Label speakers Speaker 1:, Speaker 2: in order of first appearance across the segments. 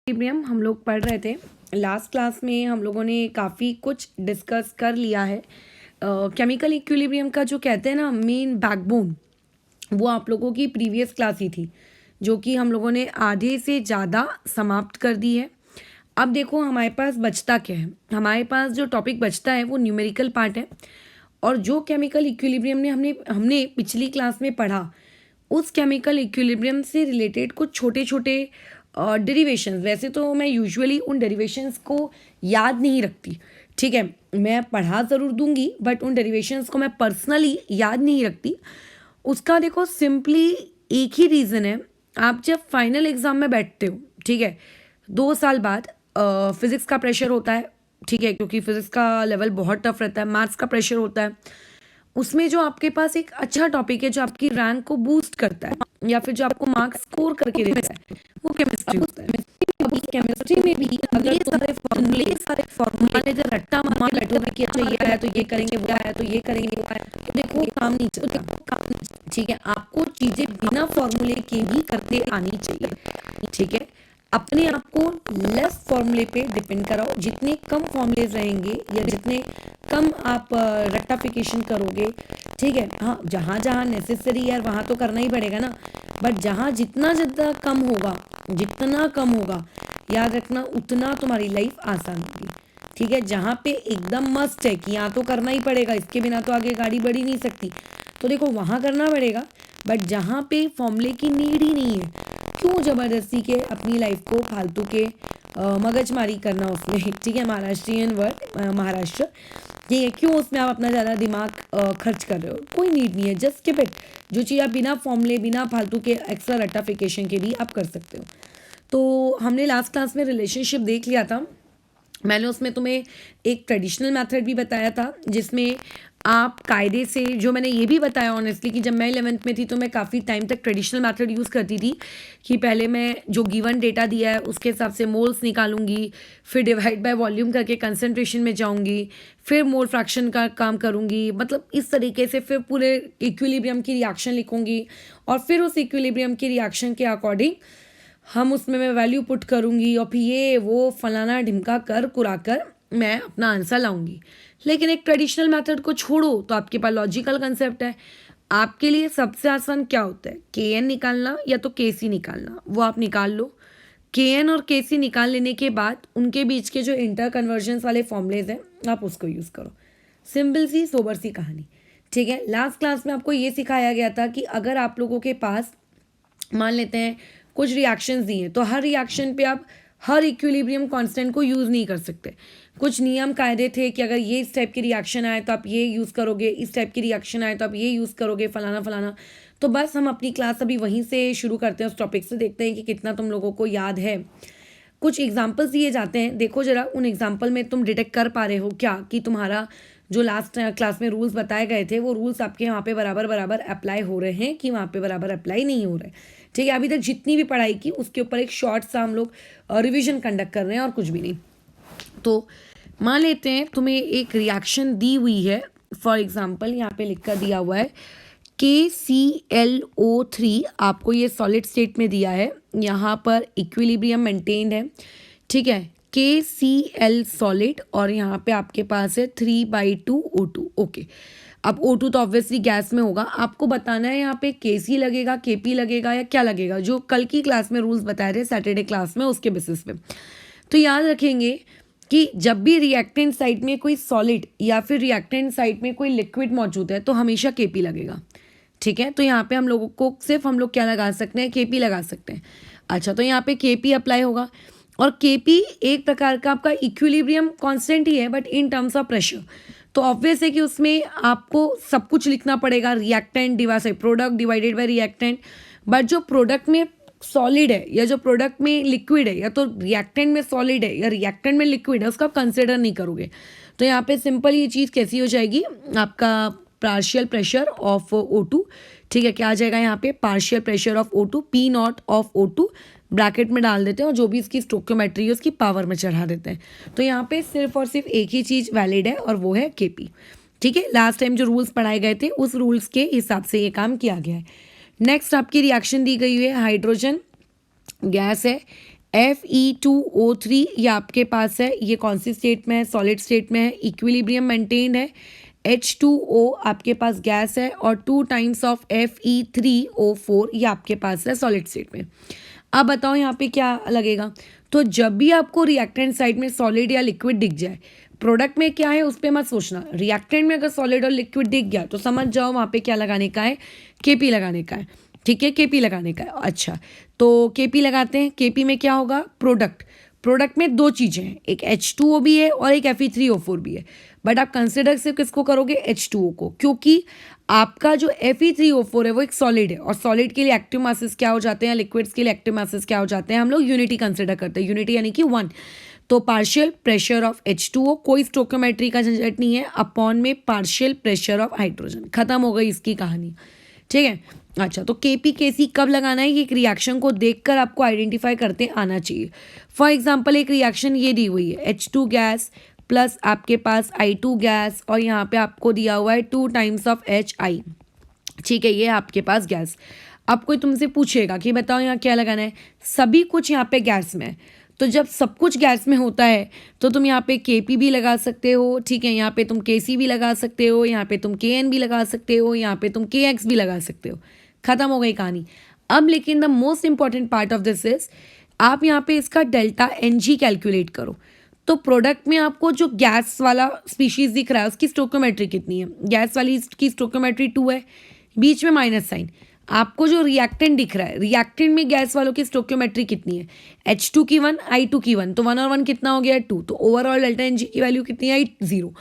Speaker 1: Equilibrium हम लोग पढ़ रहे थे। लास्ट क्लास में हम लोगों ने काफ़ी कुछ डिस्कस कर लिया है। केमिकल इक्विलिब्रियम का जो कहते हैं ना मेन बैकबोन, वो आप लोगों की प्रीवियस क्लास ही थी, जो कि हम लोगों ने आधे से ज़्यादा समाप्त कर दी है। अब देखो हमारे पास बचता क्या है। हमारे पास जो टॉपिक बचता है वो न्यूमेरिकल पार्ट है, और जो केमिकल इक्विलिब्रियम ने हमने हमने पिछली क्लास में पढ़ा, उस केमिकल इक्विलिब्रियम से रिलेटेड कुछ छोटे छोटे डेरिवेशंस। वैसे तो मैं यूजुअली उन डेरिवेशंस को याद नहीं रखती, ठीक है, मैं पढ़ा ज़रूर दूंगी, बट उन डेरिवेशंस को मैं पर्सनली याद नहीं रखती। उसका देखो सिंपली एक ही रीज़न है। आप जब फाइनल एग्ज़ाम में बैठते हो, ठीक है, 2 साल बाद फिज़िक्स का प्रेशर होता है, ठीक है, क्योंकि फिज़िक्स का लेवल बहुत टफ रहता है, मैथ्स का प्रेशर होता है। उसमें जो आपके पास एक अच्छा टॉपिक है जो आपकी रैंक को बूस्ट करता है या फिर जो आपको मार्क्स स्कोर करके देता है, वो केमिस्ट्री होता है। अब उस केमिस्ट्री में भी अगर सारे फॉर्मूले जो रट्टा मार के बैठोगे कि अच्छा ये आया तो ये करेंगे, वो आया तो ये करेंगे, वो आया, तो देखो वो काम नहीं चलता। ठीक है, आपको चीजें बिना फॉर्मूले के भी करते आनी चाहिए। ठीक है, अपने आप को लेस फॉर्मूले पे डिपेंड कराओ। जितने कम फॉर्मूलेज रहेंगे या जितने कम आप रेक्टिफिकेशन करोगे, ठीक है, हाँ जहाँ जहाँ नेसेसरी है वहाँ तो करना ही पड़ेगा ना, बट जहाँ जितना ज़्यादा कम होगा, जितना कम होगा, याद रखना उतना तुम्हारी लाइफ आसान होगी। ठीक है, जहाँ पे एकदम मस्ट है कि यहाँ तो करना ही पड़ेगा, इसके बिना तो आगे गाड़ी बढ़ ही नहीं सकती, तो देखो वहाँ करना पड़ेगा। बट जहाँ पे फॉर्मूले की नीड ही नहीं है, क्यों ज़बरदस्ती के अपनी लाइफ को फालतू के मगजमारी करना उसमें। ठीक है, महाराष्ट्रियन वर्ड महाराष्ट्र, ये है, क्यों उसमें आप अपना ज़्यादा दिमाग खर्च कर रहे हो, कोई नीड नहीं है, जस्ट स्किप इट। जो चीज़ आप बिना फॉर्मूले बिना फालतू के एक्स्ट्रा रेक्टिफिकेशन के भी आप कर सकते हो। तो हमने लास्ट क्लास में रिलेशनशिप देख लिया था। मैंने उसमें तुम्हें एक ट्रेडिशनल मेथड भी बताया था, जिसमें आप कायदे से, जो मैंने ये भी बताया ऑनेस्टली कि जब मैं 11th में थी तो मैं काफ़ी टाइम तक ट्रेडिशनल मेथड यूज़ करती थी कि पहले मैं जो गिवन डेटा दिया है उसके हिसाब से मोल्स निकालूंगी, फिर डिवाइड बाय वॉल्यूम करके कंसंट्रेशन में जाऊंगी, फिर मोल फ्रैक्शन का काम करूंगी, मतलब इस तरीके से फिर पूरे इक्विलिब्रियम की रिएक्शन लिखूंगी, और फिर उस इक्विलिब्रियम की रिएक्शन के अकॉर्डिंग हम उसमें मैं वैल्यू पुट करूँगी, और फिर ये वो फलाना ढिमका कर कुरा कर मैं अपना आंसर लाऊंगी। लेकिन एक ट्रेडिशनल मेथड को छोड़ो तो आपके पास लॉजिकल कंसेप्ट है। आपके लिए सबसे आसान क्या होता है, के एन निकालना या तो के सी निकालना, वो आप निकाल लो। के एन और के सी निकाल लेने के बाद उनके बीच के जो इंटर कन्वर्जन्स वाले फॉर्मूलेज हैं आप उसको यूज़ करो। सिंपल सी सोबर सी कहानी। ठीक है, लास्ट क्लास में आपको ये सिखाया गया था कि अगर आप लोगों के पास मान लेते हैं कुछ रिएक्शंस दी हैं, तो हर रिएक्शन पे आप हर इक्विलिब्रियम कांस्टेंट को यूज़ नहीं कर सकते। कुछ नियम कायदे थे कि अगर ये इस टाइप की रिएक्शन आए तो आप ये यूज़ करोगे, इस टाइप की रिएक्शन आए तो आप ये यूज़ करोगे, फलाना फलाना। तो बस हम अपनी क्लास अभी वहीं से शुरू करते हैं, उस टॉपिक से, देखते हैं कि कितना तुम लोगों को याद है। कुछ एग्जाम्पल्स दिए जाते हैं, देखो जरा उन एग्जाम्पल में तुम डिटेक्ट कर पा रहे हो क्या कि तुम्हारा जो लास्ट क्लास में रूल्स बताए गए थे वो रूल्स आपके वहाँ पे बराबर बराबर अप्लाई हो रहे हैं कि वहाँ पे बराबर अप्लाई नहीं हो रहे। ठीक है, अभी तक जितनी भी पढ़ाई की उसके ऊपर एक शॉर्ट सा हम लोग रिविजन कंडक्ट कर रहे हैं और कुछ भी नहीं। तो मान लेते हैं तुम्हें एक रिएक्शन दी हुई है, फॉर एग्जाम्पल यहाँ पे लिख कर दिया हुआ है KClO3, आपको ये सॉलिड स्टेट में दिया है, यहाँ पर इक्विलिब्रियम मेंटेन्ड है। ठीक है, KCl सॉलिड, और यहाँ पे आपके पास है 3/2 O2। ओके, अब O2 तो ऑब्वियसली गैस में होगा, आपको बताना है यहाँ पे KC लगेगा, KP लगेगा या क्या लगेगा, जो कल की क्लास में रूल्स बताए थे सैटरडे क्लास में, उसके बेसिस पे। तो याद रखेंगे कि जब भी रिएक्टेंट साइड में कोई सॉलिड या फिर रिएक्टेंट साइड में कोई लिक्विड मौजूद है तो हमेशा KP लगेगा। ठीक है, तो यहाँ पे हम लोगों को सिर्फ हम लोग क्या लगा सकते हैं, KP लगा सकते हैं। अच्छा, तो यहाँ पे KP अप्लाई होगा, और KP एक प्रकार का आपका इक्विलिब्रियम कांस्टेंट ही है but in terms of pressure. तो ऑब्वियस है कि उसमें आपको सब कुछ लिखना पड़ेगा, reactant divide product divided by reactant. But जो प्रोडक्ट में सॉलिड है या जो प्रोडक्ट में लिक्विड है, या तो रिएक्टेंट में सॉलिड है या रिएक्टेंट में लिक्विड है, उसका कंसिडर नहीं करोगे। तो यहाँ पे सिंपल ये चीज़ कैसी हो जाएगी, आपका पार्शियल प्रेशर ऑफ O2। ठीक है, क्या आ जाएगा यहाँ पे, partial pressure of O2, P0 of O2 bracket में डाल देते हैं, और जो भी इसकी स्टोकियोमेट्री है उसकी पावर में चढ़ा देते हैं। तो यहाँ पे सिर्फ और सिर्फ एक ही चीज़ वैलिड है और वो है KP। ठीक है, लास्ट टाइम जो रूल्स पढ़ाए गए थे उस रूल्स के हिसाब से ये काम किया गया है। नेक्स्ट आपकी रिएक्शन दी गई है, हाइड्रोजन गैस है Fe2O3 ये आपके पास है, ये कौन सी स्टेट में है, सॉलिड स्टेट में है, इक्विलिब्रियम मेंटेन्ड है। H2O आपके पास गैस है और 2 टाइम्स ऑफ Fe3O4 ये आपके पास है सॉलिड स्टेट में। अब बताओ यहाँ पे क्या लगेगा। तो जब भी आपको रिएक्टेंट साइड में सॉलिड या लिक्विड दिख जाए, प्रोडक्ट में क्या है उस पर मत सोचना, रिएक्टेंट में अगर सॉलिड और लिक्विड दिख गया तो समझ जाओ वहाँ पे क्या लगाने का है, केपी लगाने का है। ठीक है, केपी लगाने का है। अच्छा, तो केपी लगाते हैं। केपी में क्या होगा, प्रोडक्ट में दो चीज़ें हैं, एक H2O भी है और एक Fe3O4 भी है, बट आप कंसिडर सिर्फ किसको करोगे, H2O को, क्योंकि आपका जो Fe3O4 है वो एक सॉलिड है और सॉलिड के लिए एक्टिव मासेस क्या हो जाते हैं, लिक्विड्स के लिए एक्टिव मासेस क्या हो जाते हैं, हम लोग यूनिटी कंसिडर करते हैं, यूनिटी यानी कि 1। तो पार्शियल प्रेशर ऑफ H2O, कोई स्टोकियोमेट्री का झंझट नहीं है, अपॉन में पार्शियल प्रेशर ऑफ हाइड्रोजन, खत्म हो गई इसकी कहानी। ठीक है। अच्छा, तो केपी केसी कब लगाना है, ये एक रिएक्शन को देखकर आपको आइडेंटिफाई करते आना चाहिए। फॉर एग्जांपल एक रिएक्शन ये दी हुई है, H2 गैस प्लस आपके पास I2 गैस और यहाँ पे आपको दिया हुआ है 2 टाइम्स ऑफ HI। ठीक है, ये आपके पास गैस। अब कोई तुमसे पूछेगा कि बताओ यहाँ क्या लगाना है, सभी कुछ यहाँ पे गैस में है, तो जब सब कुछ गैस में होता है तो तुम यहाँ पे केपी भी लगा सकते हो। ठीक है, यहाँ पे तुम केसी भी लगा सकते हो, यहाँ पे तुम केएन भी लगा सकते हो, यहाँ पे तुम केएक्स भी लगा सकते हो, खत्म हो गई कहानी। अब लेकिन the most important part of this is, आप यहाँ पे इसका डेल्टा NG कैलकुलेट करो। तो प्रोडक्ट में आपको जो गैस वाला स्पीशीज दिख रहा है उसकी स्टोकियोमेट्री कितनी है, गैस वाली की स्टोकियोमेट्री 2 है, बीच में माइनस साइन। आपको जो रिएक्टेंट दिख रहा है, रिएक्टेंट में गैस वालों की स्टोकियोमेट्री कितनी है, H2 की 1, I2 की 1, तो 1 और 1 कितना हो गया, 2। तो ओवरऑल डेल्टा NG की वैल्यू कितनी आई, 0।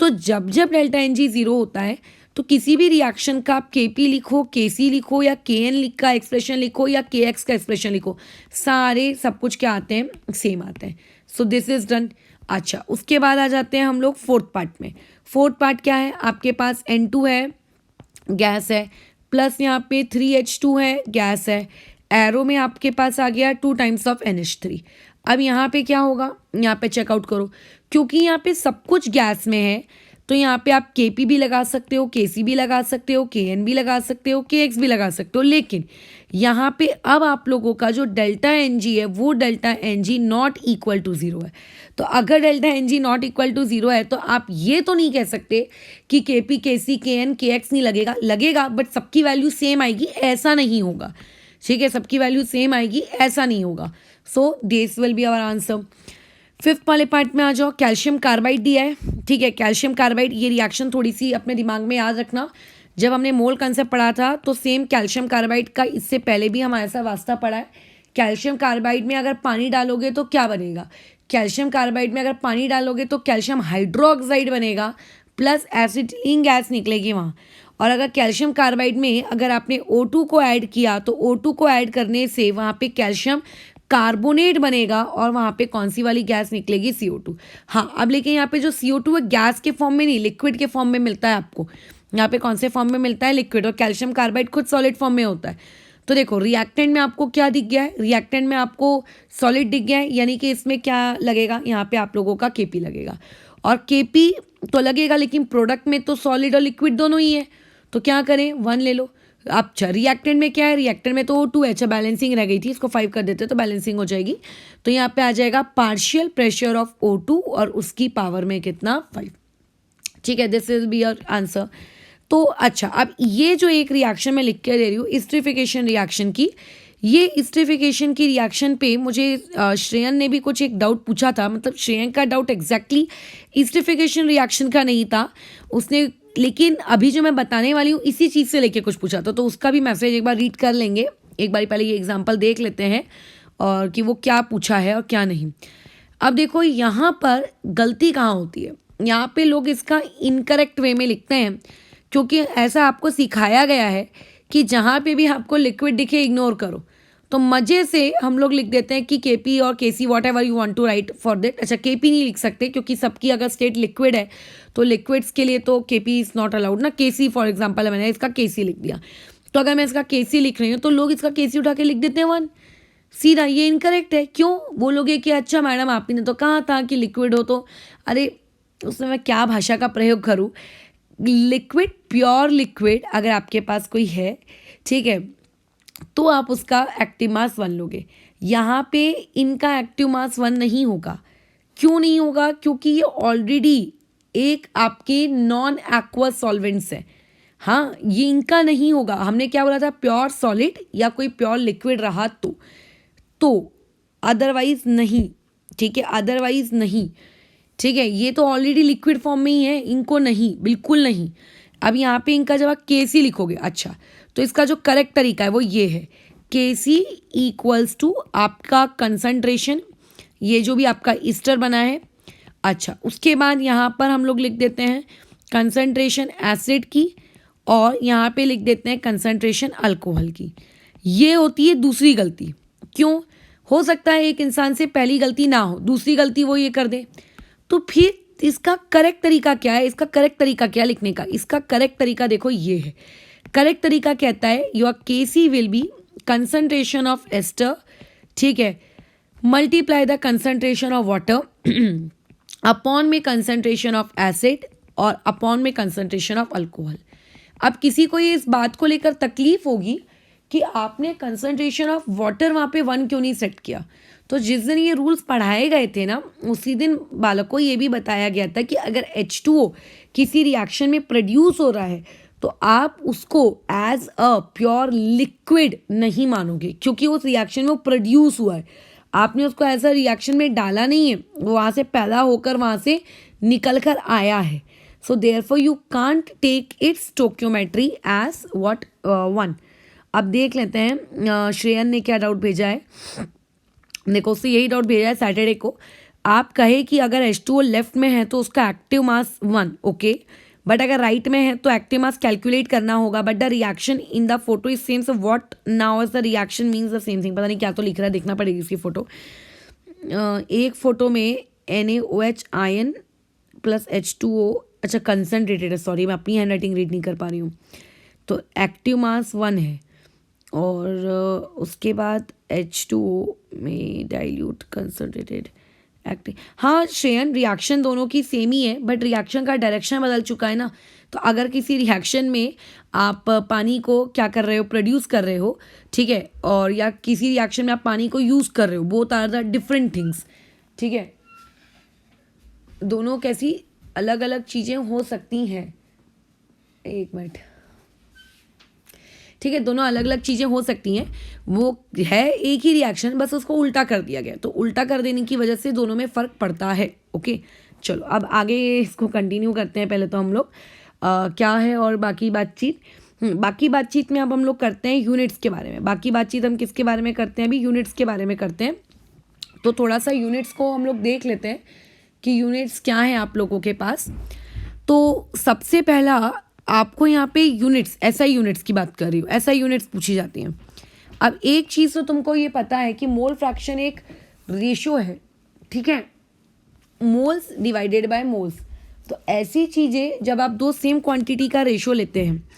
Speaker 1: तो जब जब डेल्टा NG 0 होता है तो किसी भी रिएक्शन का आप केपी लिखो, केसी लिखो या केएन लिख का एक्सप्रेशन लिखो या केएक्स का एक्सप्रेशन लिखो, सारे सब कुछ क्या आते हैं, सेम आते हैं। So this is done. अच्छा, उसके बाद आ जाते हैं हम लोग फोर्थ पार्ट में। फोर्थ पार्ट क्या है, आपके पास N2 है, गैस है, प्लस यहाँ पे 3H2 है, गैस है, एरो में आपके पास आ गया 2 टाइम्स ऑफ NH3। अब यहाँ पे क्या होगा, यहाँ पे चेकआउट करो, क्योंकि यहाँ पे सब कुछ गैस में है तो यहाँ पे आप केपी भी लगा सकते हो, केसी भी लगा सकते हो, केएन भी लगा सकते हो, केएक्स भी लगा सकते हो, लेकिन यहाँ पे अब आप लोगों का जो डेल्टा NG है वो delta NG not equal to 0 है। तो अगर delta NG not equal to 0 है तो आप ये तो नहीं कह सकते कि केपी, केसी, केएन, केएक्स नहीं लगेगा, लगेगा बट सबकी वैल्यू सेम आएगी, ऐसा नहीं होगा। ठीक है, सबकी वैल्यू सेम आएगी, ऐसा नहीं होगा। So this will be our answer. Fifth वाले पार्ट में आ जाओ, कैल्शियम कार्बाइड दिया है। ठीक है, कैल्शियम कार्बाइड, ये रिएक्शन थोड़ी सी अपने दिमाग में याद रखना, जब हमने मोल कंसेप्ट पढ़ा था तो सेम कैल्शियम कार्बाइड का इससे पहले भी हमारे साथ वास्ता पड़ा है। कैल्शियम कार्बाइड में अगर पानी डालोगे तो क्या बनेगा, कैल्शियम कार्बाइड में अगर पानी डालोगे तो कैल्शियम हाइड्रोक्साइड बनेगा प्लस एसिटिलीन गैस निकलेगी वहाँ। और अगर कैल्शियम कार्बाइड में अगर आपने O2 को ऐड किया तो O2 को ऐड करने से वहाँ पे कैल्शियम कार्बोनेट बनेगा और वहाँ पे कौन सी वाली गैस निकलेगी, CO2। हाँ, अब लेकिन यहाँ पे जो CO2 है गैस के फॉर्म में नहीं, लिक्विड के फॉर्म में मिलता है आपको। यहाँ पे कौन से फॉर्म में मिलता है, लिक्विड, और कैल्शियम कार्बाइड खुद सॉलिड फॉर्म में होता है। तो देखो रिएक्टेंट में आपको क्या दिख गया है, रिएक्टेंट में आपको सॉलिड दिख गया है, यानी कि इसमें क्या लगेगा, यहाँ पे आप लोगों का केपी लगेगा। और केपी तो लगेगा लेकिन प्रोडक्ट में तो सॉलिड और लिक्विड दोनों ही है, तो क्या करें, 1 ले लो। अच्छा, रिएक्टेंट में क्या है, रिएक्टेंट में तो O2 है, अच्छा बैलेंसिंग रह गई थी, इसको 5 कर देते तो बैलेंसिंग हो जाएगी। तो यहाँ पे आ जाएगा पार्शियल प्रेशर ऑफ O2 और उसकी पावर में कितना, 5। ठीक है, this will be your answer. तो अच्छा, अब ये जो एक रिएक्शन मैं लिख के दे रही हूँ एस्टरिफिकेशन रिएक्शन की, ये एस्टरिफिकेशन की रिएक्शन पे मुझे श्रेयन ने भी कुछ एक डाउट पूछा था, मतलब श्रेयन का डाउट एग्जैक्टली एस्टरिफिकेशन रिएक्शन का नहीं था उसने, लेकिन अभी जो मैं बताने वाली हूँ इसी चीज़ से लेके कुछ पूछा था, तो उसका भी मैसेज एक बार रीड कर लेंगे। एक बार पहले ये एग्जाम्पल देख लेते हैं और कि वो क्या पूछा है और क्या नहीं। अब देखो यहाँ पर गलती कहाँ होती है, यहाँ पे लोग इसका इनकरेक्ट वे में लिखते हैं, क्योंकि ऐसा आपको सिखाया गया है कि जहाँ पे भी आपको लिक्विड दिखे इग्नोर करो, तो मज़े से हम लोग लिख देते हैं कि केपी और KC whatever you want to write for that. अच्छा, केपी नहीं लिख सकते क्योंकि सबकी अगर स्टेट लिक्विड है तो लिक्विड्स के लिए तो केपी इज़ नॉट अलाउड ना। केसी फॉर एग्जांपल मैंने इसका केसी लिख दिया, तो अगर मैं इसका केसी लिख रही हूँ तो लोग इसका केसी उठा के लिख देते हैं 1 सीधा, ये इनकरेक्ट है। क्यों बोलोगे कि अच्छा मैडम आपने तो कहा था कि लिक्विड हो, तो अरे उसमें मैं क्या भाषा का प्रयोग करूँ, लिक्विड, प्योर लिक्विड अगर आपके पास कोई है, ठीक है, तो आप उसका एक्टिव मास 1 लोगे, यहाँ पे इनका एक्टिव मास 1 नहीं होगा। क्यों नहीं होगा? क्योंकि ये ऑलरेडी एक आपके नॉन एक्वस सॉल्वेंट्स है। हाँ, ये इनका नहीं होगा। हमने क्या बोला था? प्योर सॉलिड या कोई प्योर लिक्विड रहा तो अदरवाइज नहीं। ठीक है, अदरवाइज नहीं। ठीक है, ये तो ऑलरेडी लिक्विड फॉर्म में ही है, इनको नहीं, बिल्कुल नहीं। अब यहाँ पे इनका जब आप केसी लिखोगे, अच्छा, तो इसका जो करेक्ट तरीका है वो ये है, केसी इक्वल्स टू आपका कंसंट्रेशन, ये जो भी आपका ईस्टर बना है। अच्छा, उसके बाद यहाँ पर हम लोग लिख देते हैं कंसंट्रेशन एसिड की, और यहाँ पे लिख देते हैं कंसंट्रेशन अल्कोहल की। ये होती है दूसरी गलती। क्यों? हो सकता है एक इंसान से पहली गलती ना हो, दूसरी गलती वो ये कर दे। तो फिर इसका करेक्ट तरीका क्या है? इसका करेक्ट तरीका क्या लिखने का? इसका करेक्ट तरीका देखो, ये है। करेक्ट तरीका कहता है your KC will be concentration of ester, ठीक है, multiply the concentration of water upon में कंसंट्रेशन ऑफ एसिड और अपॉन में कंसंट्रेशन ऑफ अल्कोहल। अब किसी को ये इस बात को लेकर तकलीफ होगी कि आपने कंसंट्रेशन ऑफ वाटर वहाँ पे 1 क्यों नहीं सेट किया। तो जिस दिन ये रूल्स पढ़ाए गए थे ना, उसी दिन बालक को ये भी बताया गया था कि अगर H2O किसी रिएक्शन में प्रोड्यूस हो रहा है तो आप उसको एज अ प्योर लिक्विड नहीं मानोगे, क्योंकि उस रिएक्शन में वो प्रोड्यूस हुआ है। आपने उसको एज अ रिएक्शन में डाला नहीं है, वो वहाँ से पैदा होकर वहाँ से निकल कर आया है। So therefore you can't take its stoichiometry as what 1। अब देख लेते हैं श्रेयन ने क्या डाउट भेजा है। देखो, उससे यही डाउट भेजा है सैटरडे को। आप कहे कि अगर H2O लेफ्ट में है तो उसका एक्टिव मास 1, ओके, बट अगर राइट में है तो एक्टिव मास कैलकुलेट करना होगा, but the reaction in the photo is same. So what now is the reaction means the same thing. पता नहीं क्या तो लिख रहा है, देखना पड़ेगी इसकी फोटो। एक फोटो में NaOH आयन प्लस H2O, अच्छा कंसनट्रेटेड है, सॉरी मैं अपनी हैंड राइटिंग रीड नहीं कर पा रही हूँ। तो एक्टिव मास 1 है, और उसके बाद H2O में डाइल्यूट कंसनट्रेटेड एक्टिव। हाँ श्रेयन, रिएक्शन दोनों की सेम ही है, बट रिएक्शन का डायरेक्शन बदल चुका है ना। तो अगर किसी रिएक्शन में आप पानी को क्या कर रहे हो, प्रोड्यूस कर रहे हो, ठीक है, और या किसी रिएक्शन में आप पानी को यूज़ कर रहे हो, both are the different things. ठीक है, दोनों कैसी अलग अलग चीज़ें हो सकती हैं। एक मिनट, ठीक है, दोनों अलग अलग चीज़ें हो सकती हैं। वो है एक ही रिएक्शन, बस उसको उल्टा कर दिया गया, तो उल्टा कर देने की वजह से दोनों में फ़र्क पड़ता है। ओके, चलो अब आगे इसको कंटिन्यू करते हैं। पहले तो हम लोग क्या है और बाकी बातचीत में अब हम लोग करते हैं यूनिट्स के बारे में। बाकी बातचीत हम किसके बारे में करते हैं? अभी यूनिट्स के बारे में करते हैं। तो थोड़ा सा यूनिट्स को हम लोग देख लेते हैं कि यूनिट्स क्या हैं आप लोगों के पास। तो सबसे पहला आपको यहाँ पे यूनिट्स, SI यूनिट्स की बात कर रही हूँ, SI यूनिट्स पूछी जाती हैं। अब एक चीज़ तो तुमको ये पता है कि मोल फ्रैक्शन एक रेशो है, ठीक है, मोल्स डिवाइडेड बाय मोल्स। तो ऐसी चीज़ें जब आप दो सेम क्वांटिटी का रेशो लेते हैं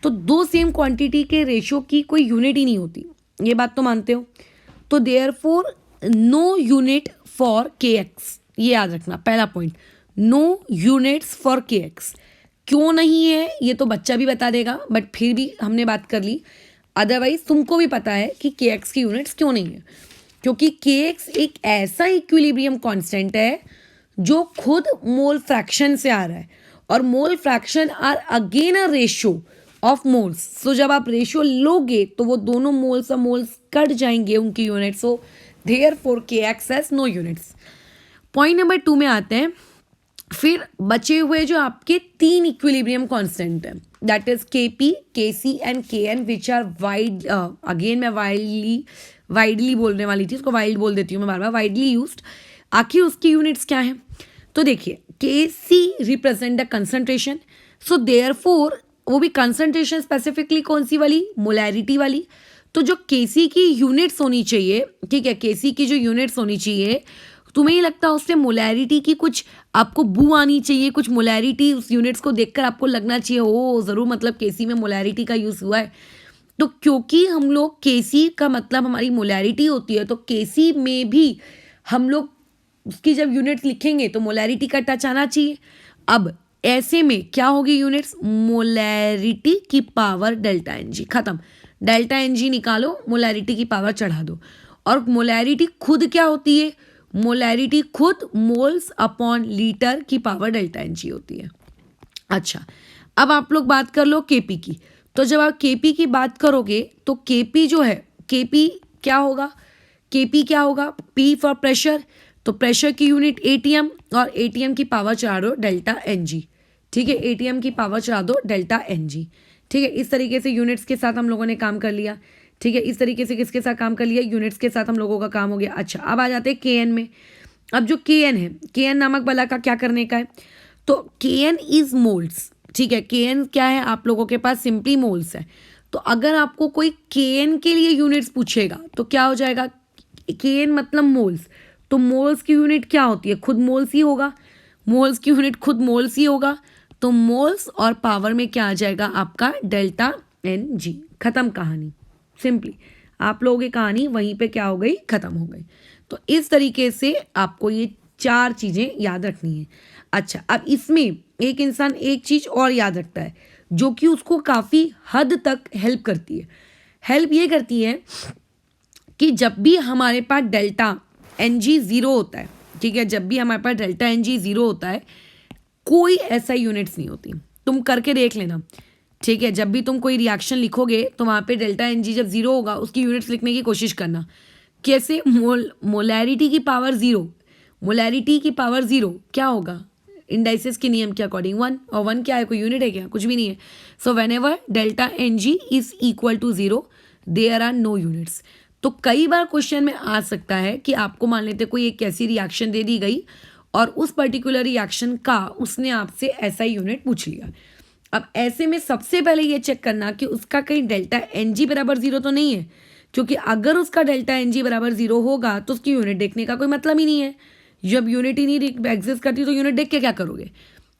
Speaker 1: तो दो सेम क्वांटिटी के रेशो की कोई यूनिट ही नहीं होती, ये बात तो मानते हो। तो therefore no unit for KX, ये याद रखना पहला point, no units for KX। क्यों नहीं है ये तो बच्चा भी बता देगा, बट फिर भी हमने बात कर ली। अदरवाइज तुमको भी पता है कि KX की यूनिट्स क्यों नहीं है, क्योंकि KX एक ऐसा इक्विलिब्रियम कांस्टेंट है जो खुद मोल फ्रैक्शन से आ रहा है, और mole fraction are again a ratio of moles. So जब आप रेशो लोगे तो वो दोनों मोल्स और मोल्स कट जाएंगे उनकी unit. So therefore KX has no units. Point number 2 में आते हैं। फिर बचे हुए जो आपके 3 इक्विलिब्रियम कांस्टेंट हैं, दैट इज KP, KC एंड KN, which are wide, again मैं वाइडली बोलने वाली थी, उसको वाइल्ड बोल देती हूँ मैं बार बार, वाइडली यूज्ड। आखिर उसकी यूनिट्स क्या हैं? तो देखिए, KC represent the concentration. So therefore वो भी कंसंट्रेशन स्पेसिफिकली कौन सी वाली? मोलैरिटी वाली। तो जो KC की यूनिट्स होनी चाहिए, ठीक है, KC की जो यूनिट्स होनी चाहिए, तुम्हें ही लगता है उससे मोलैरिटी की कुछ आपको बू आनी चाहिए, कुछ मोलैरिटी उस यूनिट्स को देखकर आपको लगना चाहिए ओ ज़रूर मतलब KC में मोलैरिटी का यूज़ हुआ है। तो क्योंकि हम लोग KC का मतलब हमारी मोलैरिटी होती है, तो KC में भी हम लोग उसकी जब यूनिट्स लिखेंगे तो मोलैरिटी का टच आना चाहिए। अब ऐसे में क्या होगी यूनिट्स? मोलैरिटी की पावर डेल्टा NG, खत्म। डेल्टा NG निकालो, मोलैरिटी की पावर चढ़ा दो। और मोलैरिटी खुद क्या होती है? मोलैरिटी खुद मोल्स अपॉन लीटर की पावर डेल्टा एन जी होती है। अच्छा, अब आप लोग बात कर लो केपी की। तो जब आप केपी की बात करोगे तो केपी जो है, केपी क्या होगा? केपी क्या होगा? पी फॉर प्रेशर, तो प्रेशर की यूनिट एटीएम, और एटीएम की पावर चढ़ा दो डेल्टा एन जी। ठीक है, एटीएम की पावर चढ़ा दो डेल्टा एन जी। ठीक है, इस तरीके से यूनिट्स के साथ हम लोगों ने काम कर लिया। ठीक है, इस तरीके से किसके साथ काम कर लिया? यूनिट्स के साथ हम लोगों का काम हो गया। अच्छा, अब आ जाते हैं के एन में। अब जो के एन है, के एन नामक बला का क्या करने का है? तो के एन इज मोल्स। ठीक है, के एन क्या है? आप लोगों के पास सिंपली मोल्स है। तो अगर आपको कोई के एन के लिए यूनिट्स पूछेगा तो क्या हो जाएगा? के एन मतलब मोल्स, तो मोल्स की यूनिट क्या होती है? खुद मोल्स ही होगा। मोल्स की यूनिट खुद मोल्स ही होगा, तो मोल्स और पावर में क्या आ जाएगा आपका? Delta N G. खत्म कहानी। सिंपली आप लोगों की कहानी वहीं पे क्या हो गई? खत्म हो गई। तो इस तरीके से आपको ये 4 चीज़ें याद रखनी है। अच्छा, अब इसमें एक इंसान एक चीज़ और याद रखता है जो कि उसको काफ़ी हद तक हेल्प करती है। हेल्प ये करती है कि जब भी हमारे पास डेल्टा एन जी ज़ीरो होता है, ठीक है, जब भी हमारे पास डेल्टा एन जी ज़ीरो होता है, कोई ऐसा यूनिट्स नहीं होती। तुम करके देख लेना। ठीक है, जब भी तुम कोई रिएक्शन लिखोगे तो वहाँ पे डेल्टा एन जी जब ज़ीरो होगा उसकी यूनिट्स लिखने की कोशिश करना। कैसे? मोलैरिटी की पावर ज़ीरो, मोलैरिटी की पावर ज़ीरो क्या होगा? इंडाइसिस के नियम के अकॉर्डिंग 1, और 1 क्या है? कोई यूनिट है क्या? कुछ भी नहीं है। So whenever delta N G is equal to zero there are no units. तो कई बार क्वेश्चन में आ सकता है कि आपको मान लेते कोई एक ऐसी रिएक्शन दे दी गई और उस पर्टिकुलर रिएक्शन का उसने आपसे ऐसा यूनिट पूछ लिया। अब ऐसे में सबसे पहले ये चेक करना कि उसका कहीं डेल्टा एन जी बराबर ज़ीरो तो नहीं है, क्योंकि अगर उसका डेल्टा एन जी बराबर ज़ीरो होगा तो उसकी यूनिट देखने का कोई मतलब ही नहीं है। जब यूनिट ही नहीं एग्जिस्ट करती तो यूनिट देख के क्या करोगे?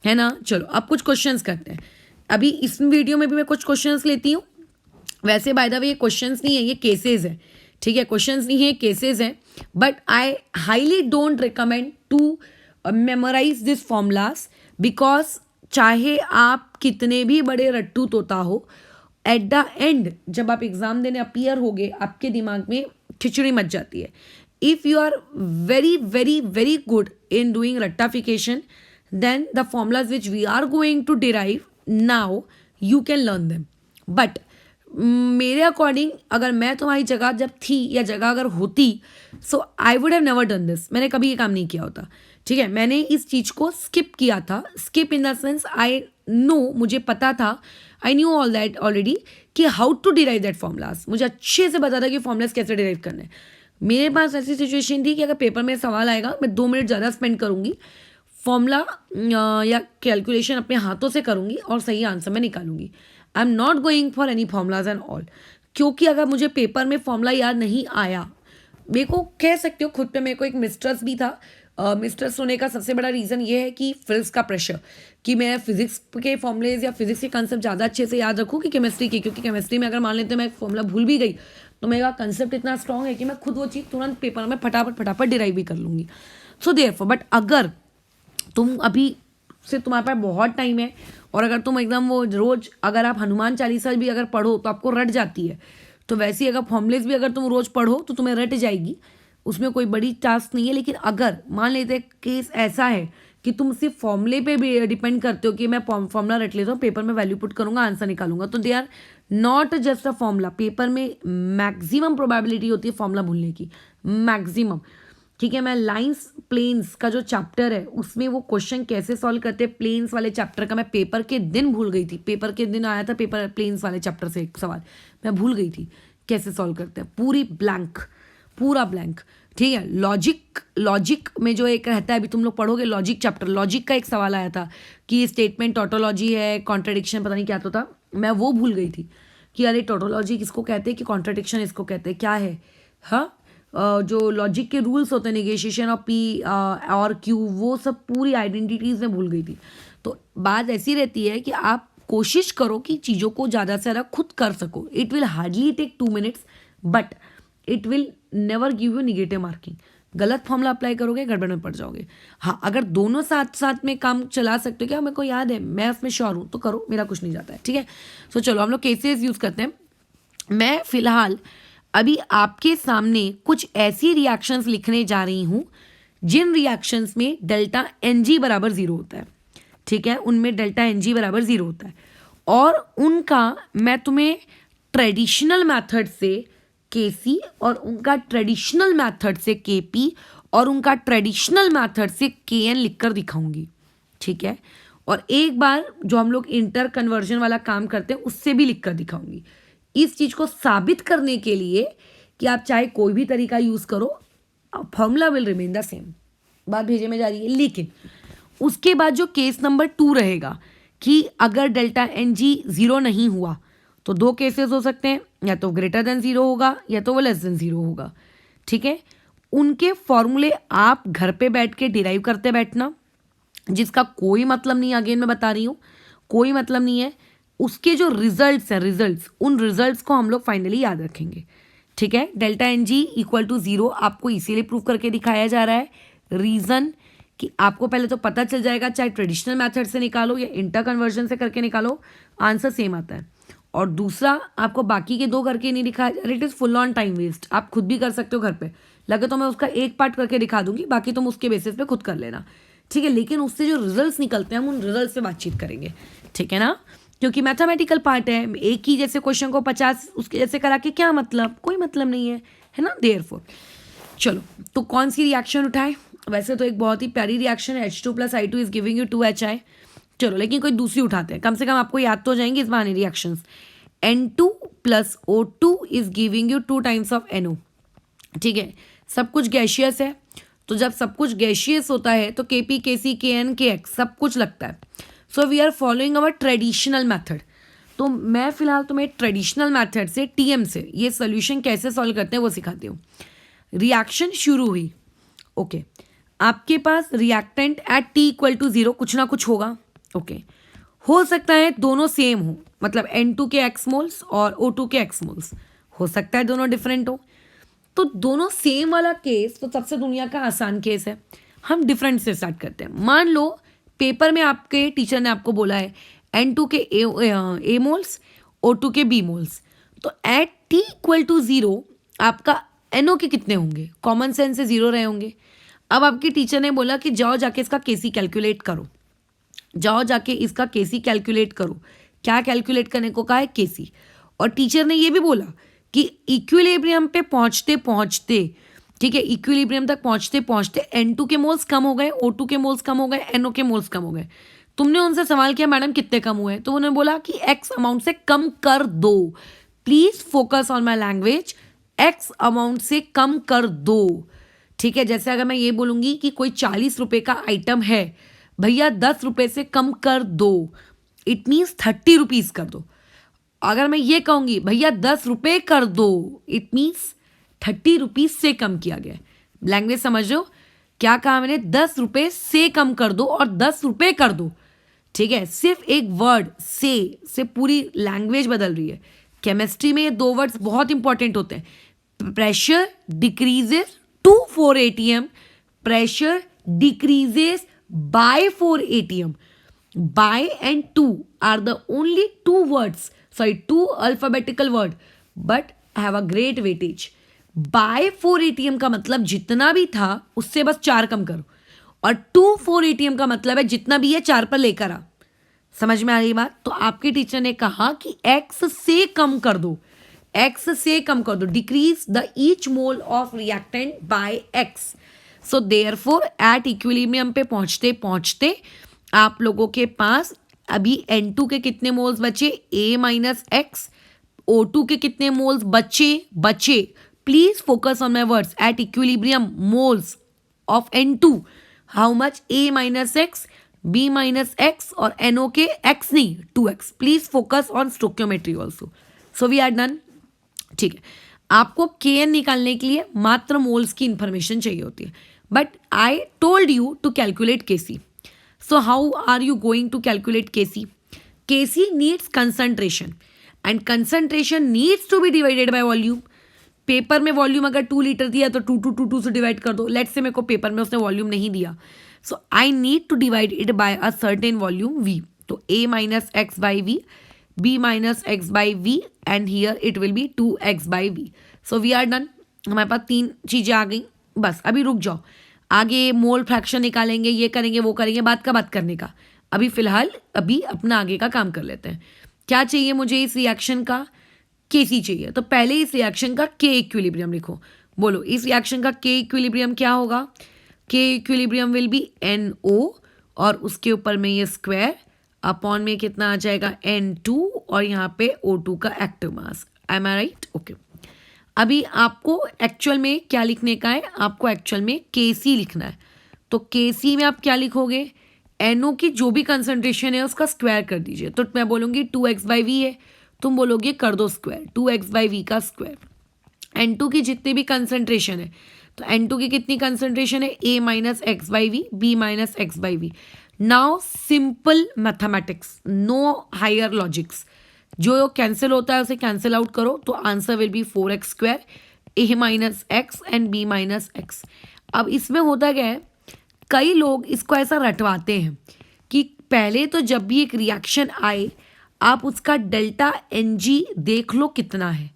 Speaker 1: है ना। चलो अब कुछ क्वेश्चंस करते हैं। अभी इस वीडियो में भी मैं कुछ क्वेश्चंस लेती हूँ। वैसे बाय द वे ये क्वेश्चंस नहीं है, ये केसेस है। ठीक है, क्वेश्चंस नहीं है, केसेस है। But I highly don't recommend to memorize this formulas, because चाहे आप कितने भी बड़े रट्टू तोता हो, एट द एंड जब आप एग्जाम देने अपीयर होगे आपके दिमाग में खिचड़ी मच जाती है। If you are very very very good in doing रट्टाफिकेशन, then the formulas which we are going to derive now you can learn them. but मेरे अकॉर्डिंग अगर मैं तुम्हारी जगह जब थी या जगह अगर होती, so I would have never done this. मैंने कभी ये काम नहीं किया होता। ठीक है, मैंने इस चीज़ को स्किप किया था। Skip in the sense I know, मुझे पता था, I knew all that already कि how to derive that formulas. मुझे अच्छे से पता था कि फॉर्मूलाज कैसे डिराइव करने हैं। मेरे पास ऐसी सिचुएशन थी कि अगर पेपर में सवाल आएगा मैं 2 मिनट ज़्यादा स्पेंड करूँगी, फॉर्मूला या कैलकुलेशन अपने हाथों से करूँगी और सही आंसर मैं निकालूंगी। I am not going for any formulas and all, क्योंकि अगर मुझे पेपर में फॉर्मूला याद नहीं आया, मेरे को कह सकते हो खुद पे मेरे को एक मिस्ट्रस्ट भी था। मिस्ट्रस्ट होने का सबसे बड़ा रीज़न ये है कि फिजिक्स का प्रेशर, कि मैं फिजिक्स के फॉर्मूलेज या फिजिक्स के कंसेप्ट ज़्यादा अच्छे से याद रखूँ कि केमिस्ट्री के, क्योंकि केमिस्ट्री में अगर मान लेते मैं फॉर्मूला भूल भी गई तो मेरा कंसेप्ट इतना स्ट्रॉन्ग है कि मैं खुद वो चीज़ तुरंत पेपर में फटाफट डिराइव भी कर लूँगी। सो देयरफॉर, बट अगर तुम अभी से तुम्हारे पास बहुत टाइम है और अगर तुम एकदम वो रोज़ अगर आप हनुमान चालीसा भी अगर पढ़ो तो आपको रट जाती है, तो वैसे ही अगर फॉर्मूलेज भी अगर तुम रोज़ पढ़ो तो तुम्हें रट जाएगी, उसमें कोई बड़ी टास्क नहीं है। लेकिन अगर मान लेते केस ऐसा है कि तुम सिर्फ फॉर्मूले पे भी डिपेंड करते हो कि मैं फॉर्मूला रट लेता हूँ, पेपर में वैल्यू पुट करूँगा, आंसर निकालूंगा, तो they are not just a formula. Paper में मैक्सिमम प्रोबेबिलिटी होती है फॉर्मूला भूलने की, मैक्सिमम। ठीक है, मैं लाइंस प्लेन्स का जो चैप्टर है उसमें वो क्वेश्चन कैसे सॉल्व करते हैं प्लेन्स वाले चैप्टर का, मैं पेपर के दिन भूल गई थी। पेपर के दिन आया था पेपर प्लेन्स वाले चैप्टर से एक सवाल, मैं भूल गई थी कैसे सॉल्व करते हैं, पूरी ब्लैंक, पूरा ब्लैंक। ठीक है, लॉजिक में जो एक रहता है, अभी तुम लोग पढ़ोगे लॉजिक चैप्टर, लॉजिक का एक सवाल आया था कि स्टेटमेंट टोटोलॉजी है, कॉन्ट्रडिक्शन पता नहीं क्या तो था, मैं वो भूल गई थी कि अरे टोटोलॉजी किसको कहते हैं कि कॉन्ट्रडिक्शन इसको कहते हैं, क्या है। हाँ, जो लॉजिक के रूल्स होते हैं, नेगेशिएशन ऑफ पी और क्यू, वो सब पूरी आइडेंटिटीज़ में भूल गई थी। तो बात ऐसी रहती है कि आप कोशिश करो कि चीज़ों को ज़्यादा से ज़्यादा खुद कर सको। It will hardly take 2 minutes, but it will never give you negative marking. गलत फॉर्मूला अप्लाई करोगे गड़बड़ में पड़ जाओगे। हाँ, अगर दोनों साथ साथ में काम चला सकते हो, क्या मेरे को याद है, मैं उसमें श्योर हूँ, तो करो, मेरा कुछ नहीं जाता है। ठीक है, सो चलो हम लोग केसेस यूज़ करते हैं। मैं फ़िलहाल अभी आपके सामने कुछ ऐसी रिएक्शंस लिखने जा रही हूँ जिन रिएक्शंस में डेल्टा एन जी बराबर ज़ीरो होता है, ठीक है, उनमें डेल्टा एन जी बराबर ज़ीरो होता है, और उनका मैं तुम्हें ट्रेडिशनल मेथड से के सी और उनका ट्रेडिशनल मेथड से के पी और उनका ट्रेडिशनल मेथड से के एन लिख कर दिखाऊंगी, ठीक है। और एक बार जो हम लोग इंटर कन्वर्जन वाला काम करते हैं उससे भी लिख कर दिखाऊंगी, इस चीज़ को साबित करने के लिए कि आप चाहे कोई भी तरीका यूज़ करो, formula will remain the same. बात भेजे में जा रही है। लेकिन उसके बाद जो केस नंबर 2 रहेगा कि अगर डेल्टा एन जी ज़ीरो नहीं हुआ तो दो केसेस हो सकते हैं, या तो ग्रेटर देन ज़ीरो होगा या तो वो लेस देन ज़ीरो होगा, ठीक है। उनके फॉर्मूले आप घर पे बैठ के डिराइव करते बैठना, जिसका कोई मतलब नहीं, अगेन मैं बता रही हूँ कोई मतलब नहीं है। उसके जो रिजल्ट्स हैं, रिजल्ट्स, उन रिजल्ट्स को हम लोग फाइनली याद रखेंगे, ठीक है। Delta N G equal to zero आपको इसीलिए प्रूव करके दिखाया जा रहा है, रीज़न कि आपको पहले तो पता चल जाएगा, चाहे ट्रेडिशनल मेथड से निकालो या इंटर कन्वर्जन से करके निकालो, आंसर सेम आता है। और दूसरा, आपको बाकी के दो करके नहीं दिखाया जा रहा, it is full on time waste. आप खुद भी कर सकते हो घर पे, लगे तो मैं उसका एक पार्ट करके दिखा दूंगी, बाकी तुम उसके बेसिस पे खुद कर लेना, ठीक है। लेकिन उससे जो रिजल्ट्स निकलते हैं हम उन रिजल्ट्स पे बातचीत करेंगे, ठीक है ना, क्योंकि मैथमेटिकल पार्ट है। एक ही जैसे क्वेश्चन को 50 उसके जैसे करा के क्या मतलब, कोई मतलब नहीं है ना, देयरफॉर। चलो, तो कौन सी रिएक्शन उठाए? वैसे तो एक बहुत ही प्यारी रिएक्शन है, H2 + I2 is giving you 2HI। चलो, लेकिन कोई दूसरी उठाते हैं, कम से कम आपको याद तो जाएंगे इस बहाने reactions. N2 + O2 is giving you 2 times of NO, ठीक है। सब कुछ गैशियस है, तो जब सब कुछ गैशियस होता है तो KP, KC, KN, KX सब कुछ लगता है। So we are following our traditional method. तो मैं फिलहाल तुम्हें ट्रेडिशनल मेथड से TM से ये सोल्यूशन कैसे सॉल्व करते हैं वो सिखाती हूँ। रिएक्शन शुरू हुई, ओके, आपके पास रिएक्टेंट एट T = 0 कुछ ना कुछ होगा, ओके। हो सकता है दोनों सेम हो, मतलब N2 के X मोल्स और O2 के X मोल्स, हो सकता है दोनों डिफरेंट हो। तो दोनों सेम वाला केस तो सबसे दुनिया का आसान केस है। हम डिफरेंट से स्टार्ट करते हैं। मान लो पेपर में आपके टीचर ने आपको बोला है N2 के A मोल्स, O2 के B मोल्स, तो एट T = 0 आपका NO के कितने होंगे? कॉमन सेंस से 0 रहे होंगे। अब आपके टीचर ने बोला कि जाओ जाके इसका KC कैलकुलेट करो, जाओ जाके इसका KC कैलकुलेट करो। क्या कैलकुलेट करने को कहा है? KC। और टीचर ने ये भी बोला कि इक्विलिब्रियम पे पहुंचते पहुंचते, ठीक है, इक्विलिब्रियम तक पहुंचते पहुंचते N2 के मोल्स कम हो गए, O2 के मोल्स कम हो गए, NO के मोल्स कम हो गए। तुमने उनसे सवाल किया मैडम कितने कम हुए, तो उन्होंने बोला कि X अमाउंट से कम कर दो। Please focus on my language, X amount से कम कर दो, ठीक है। जैसे अगर मैं ये बोलूंगी कि कोई 40 रुपए का आइटम है, भैया 10 रुपए से कम कर दो, इट मीन्स 30 रुपीज कर दो। अगर मैं ये कहूंगी भैया 10 रुपए कर दो, इट मीन्स 30 रुपीज से कम किया गया। लैंग्वेज समझ रहे हो? क्या कहा मैंने? 10 रुपए से कम कर दो और 10 रुपए कर दो, ठीक है। सिर्फ एक वर्ड से पूरी लैंग्वेज बदल रही है। केमिस्ट्री में ये दो वर्ड्स बहुत इंपॉर्टेंट होते हैं। Pressure decreases to 4 atm, pressure decreases by 4 atm. By and to are the only two alphabetical word, but have a great weightage. By 4 atm का मतलब जितना भी था उससे बस 4 कम करो, और 2 4 atm का मतलब है जितना भी है 4 पर लेकर आ। समझ में आ रही बात? तो आपके टीचर ने कहा कि X से कम कर दो, X से कम कर दो, decrease the each mole of reactant bye X। So therefore at equilibrium पे पहुंचते पहुंचते आप लोगों के पास अभी N2 के कितने मोल्स बचे? A - X। O2 के कितने मोल्स बचे? Please focus on my words. At equilibrium moles of N2 how much? A - X, B - X और NO के X नहीं 2X। Please focus on stoichiometry also. So we are done, ठीक है। आपको KN निकालने के लिए मात्र मोल्स की इंफॉर्मेशन चाहिए होती है, but I told you to calculate KC. So how are you going to calculate KC? KC needs concentration and concentration needs to be divided by volume. Paper में वॉल्यूम अगर 2 लीटर दिया तो 2 से divide कर दो। लेट्स से मेरे को paper में उसने वॉल्यूम नहीं दिया, so I need to divide it by a certain volume V. तो A - X by V, B - X by V, and here it will be 2X by V. So we are done, हमारे पास 3 चीज़ें आ गई। बस अभी रुक जाओ, आगे मोल फ्रैक्शन निकालेंगे, ये करेंगे वो करेंगे, बात करने का। अभी फिलहाल अभी अपना आगे का काम कर लेते हैं। क्या चाहिए मुझे इस रिएक्शन का? केसी चाहिए। तो पहले इस रिएक्शन का के इक्विलिब्रियम लिखो। बोलो इस रिएक्शन का के इक्विलिब्रियम क्या होगा? के इक्विलिब्रियम विल बी NO और उसके ऊपर में ये स्क्वायर अपॉन में कितना आ जाएगा N2 और यहाँ पे O2 का एक्टिव मास। एम आई राइट? ओके। अभी आपको एक्चुअल में क्या लिखने का है? आपको एक्चुअल में KC लिखना है। तो KC में आप क्या लिखोगे? NO की जो भी कंसंट्रेशन है उसका स्क्वायर कर दीजिए। तो मैं बोलूँगी 2x/v है, तुम बोलोगे कर दो स्क्वायर, 2x/v का स्क्वायर। N2 की जितनी भी कंसंट्रेशन है, तो N2 की कितनी कंसंट्रेशन है? A minus x/v, B minus x/v। Now simple mathematics, no higher logics. जो कैंसिल होता है उसे कैंसिल आउट करो, तो answer will be 4x square, A minus X and B minus X. अब इसमें होता क्या है, कई लोग इसको ऐसा रटवाते हैं कि पहले तो जब भी एक रिएक्शन आए आप उसका डेल्टा Ng देख लो कितना है।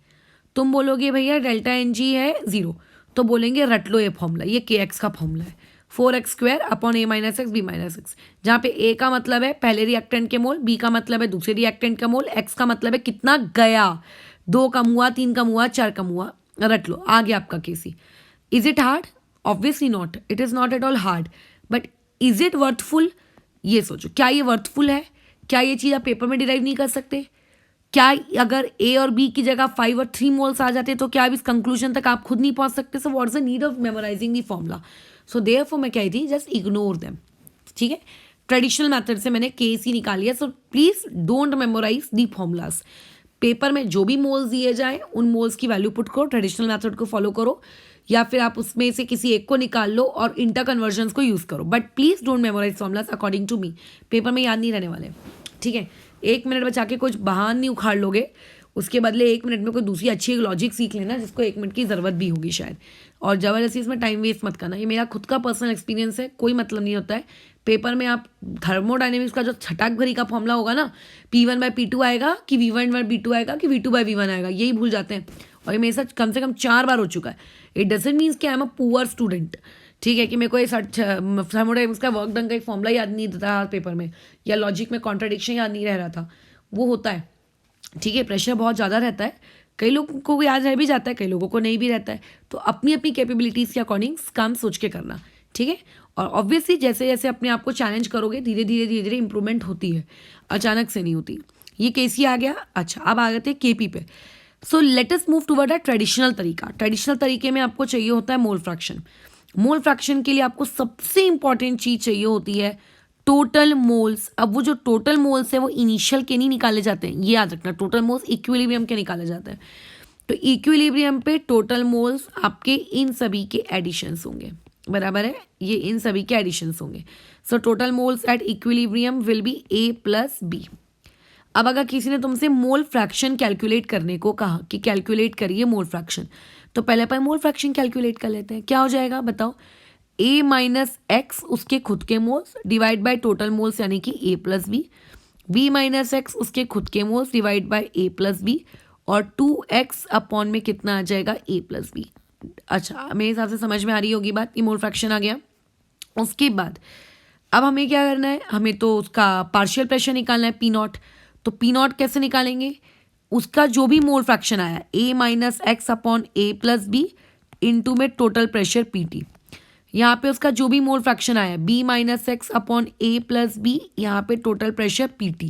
Speaker 1: तुम बोलोगे भैया डेल्टा Ng है 0, तो बोलेंगे रट लो ये फॉर्मूला, ये KX का फॉर्मूला है, 4x square upon A minus x, B minus x. जहाँ पे A का मतलब है पहले रिएक्टेंट के मोल, B का मतलब है दूसरे रिएक्टेंट का मोल, X का मतलब है कितना गया, 2 कम हुआ, 3 कम हुआ, 4 कम हुआ, रट लो, आ गया आपका KC। Is it hard? Obviously not, it is not at all hard, but is it worthful? ये सोचो, क्या ये वर्थफुल है? क्या ये चीज़ आप पेपर में डिराइव नहीं कर सकते? क्या अगर A और B की जगह 5 और 3 मोल्स आ जाते तो क्या अब इस कंक्लूजन तक आप खुद नहीं पहुंच सकते? So what's the need of memorizing the formula? So therefore मैं कही थी जस्ट इग्नोर देम। ठीक है, ट्रेडिशनल मेथड से मैंने KC निकाली है, so please don't memorize the formulas. Paper में जो भी मोल्स दिए जाए उन मोल्स की वैल्यू पुट करो, ट्रेडिशनल मेथड को फॉलो करो, या फिर आप उसमें से किसी एक को निकाल लो और इंटर कन्वर्जन्स को यूज़ करो, but please don't memorize formulas according to me. Paper में याद नहीं रहने वाले। ठीक है, 1 मिनट बचा के कुछ बहान नहीं उखाड़ लोगे, उसके बदले 1 मिनट में कोई दूसरी अच्छी लॉजिक सीख लेना जिसको 1 मिनट की ज़रूरत भी होगी शायद, और ज़बरदस्ती इसमें टाइम वेस्ट मत करना। ये मेरा खुद का पर्सनल एक्सपीरियंस है, कोई मतलब नहीं होता है। पेपर में आप थर्मोडाइनेमिक्स का जो छटाक भरी का फॉर्मूला होगा ना, P1/P2 आएगा कि V1/V2 आएगा कि V2/V1 आएगा, यही भूल जाते हैं। और ये मेरे साथ कम से कम 4 बार हो चुका है। इट डजंट मीन्स कि I am a poor student. ठीक है, कि मेरे को ये थर्मोडाइनेमिक्स का वर्क डन का एक फॉर्मूला याद नहीं था पेपर में, या लॉजिक में कॉन्ट्राडिक्शन याद नहीं रह रहा था, वो होता है। ठीक है, प्रेशर बहुत ज़्यादा रहता है, कई लोगों को याद रह भी जाता है, कई लोगों को नहीं भी रहता है। तो अपनी अपनी कैपेबिलिटीज़ के अकॉर्डिंग काम सोच के करना। ठीक है, और ऑब्वियसली जैसे जैसे अपने आप को चैलेंज करोगे धीरे धीरे इंप्रूवमेंट होती है, अचानक से नहीं होती। ये KC आ गया। अच्छा, अब आ गए थे KP पे। So let us move toward a traditional तरीका। ट्रेडिशनल तरीके में आपको चाहिए होता है मोल फ्रैक्शन। मोल फ्रैक्शन के लिए आपको सबसे इंपॉर्टेंट चीज़ चाहिए होती है टोटल मोल्स। अब वो जो टोटल मोल्स है वो इनिशियल के नहीं निकाले जाते हैं, ये याद रखना। टोटल मोल्स इक्विलिब्रियम के निकाले जाते हैं। तो इक्विलिब्रियम पे टोटल मोल्स आपके इन सभी के एडिशंस होंगे, बराबर है, ये इन सभी के एडिशंस होंगे। So total moles at equilibrium will be A + B। अब अगर किसी ने तुमसे मोल फ्रैक्शन कैलकुलेट करने को कहा कि कैलकुलेट करिए मोल फ्रैक्शन, तो पहले अपन मोल फ्रैक्शन कैलकुलेट कर लेते हैं। क्या हो जाएगा बताओ? A माइनस एक्स उसके खुद के moles divide by total moles यानी कि A + B, B minus x उसके खुद के moles divide by A + B, और 2x अपॉन में कितना आ जाएगा? A + B। अच्छा, मेरे हिसाब से समझ में आ रही होगी बात, ये मोल फ्रैक्शन आ गया। उसके बाद अब हमें क्या करना है? हमें तो उसका पार्शियल प्रेशर निकालना है, P0। तो P0 कैसे निकालेंगे? उसका जो भी मोल फ्रैक्शन आया A minus X upon A + B into में टोटल प्रेशर PT। यहाँ पे उसका जो भी मोल फ्रैक्शन आया B minus X upon A + B, यहाँ पे टोटल प्रेशर PT।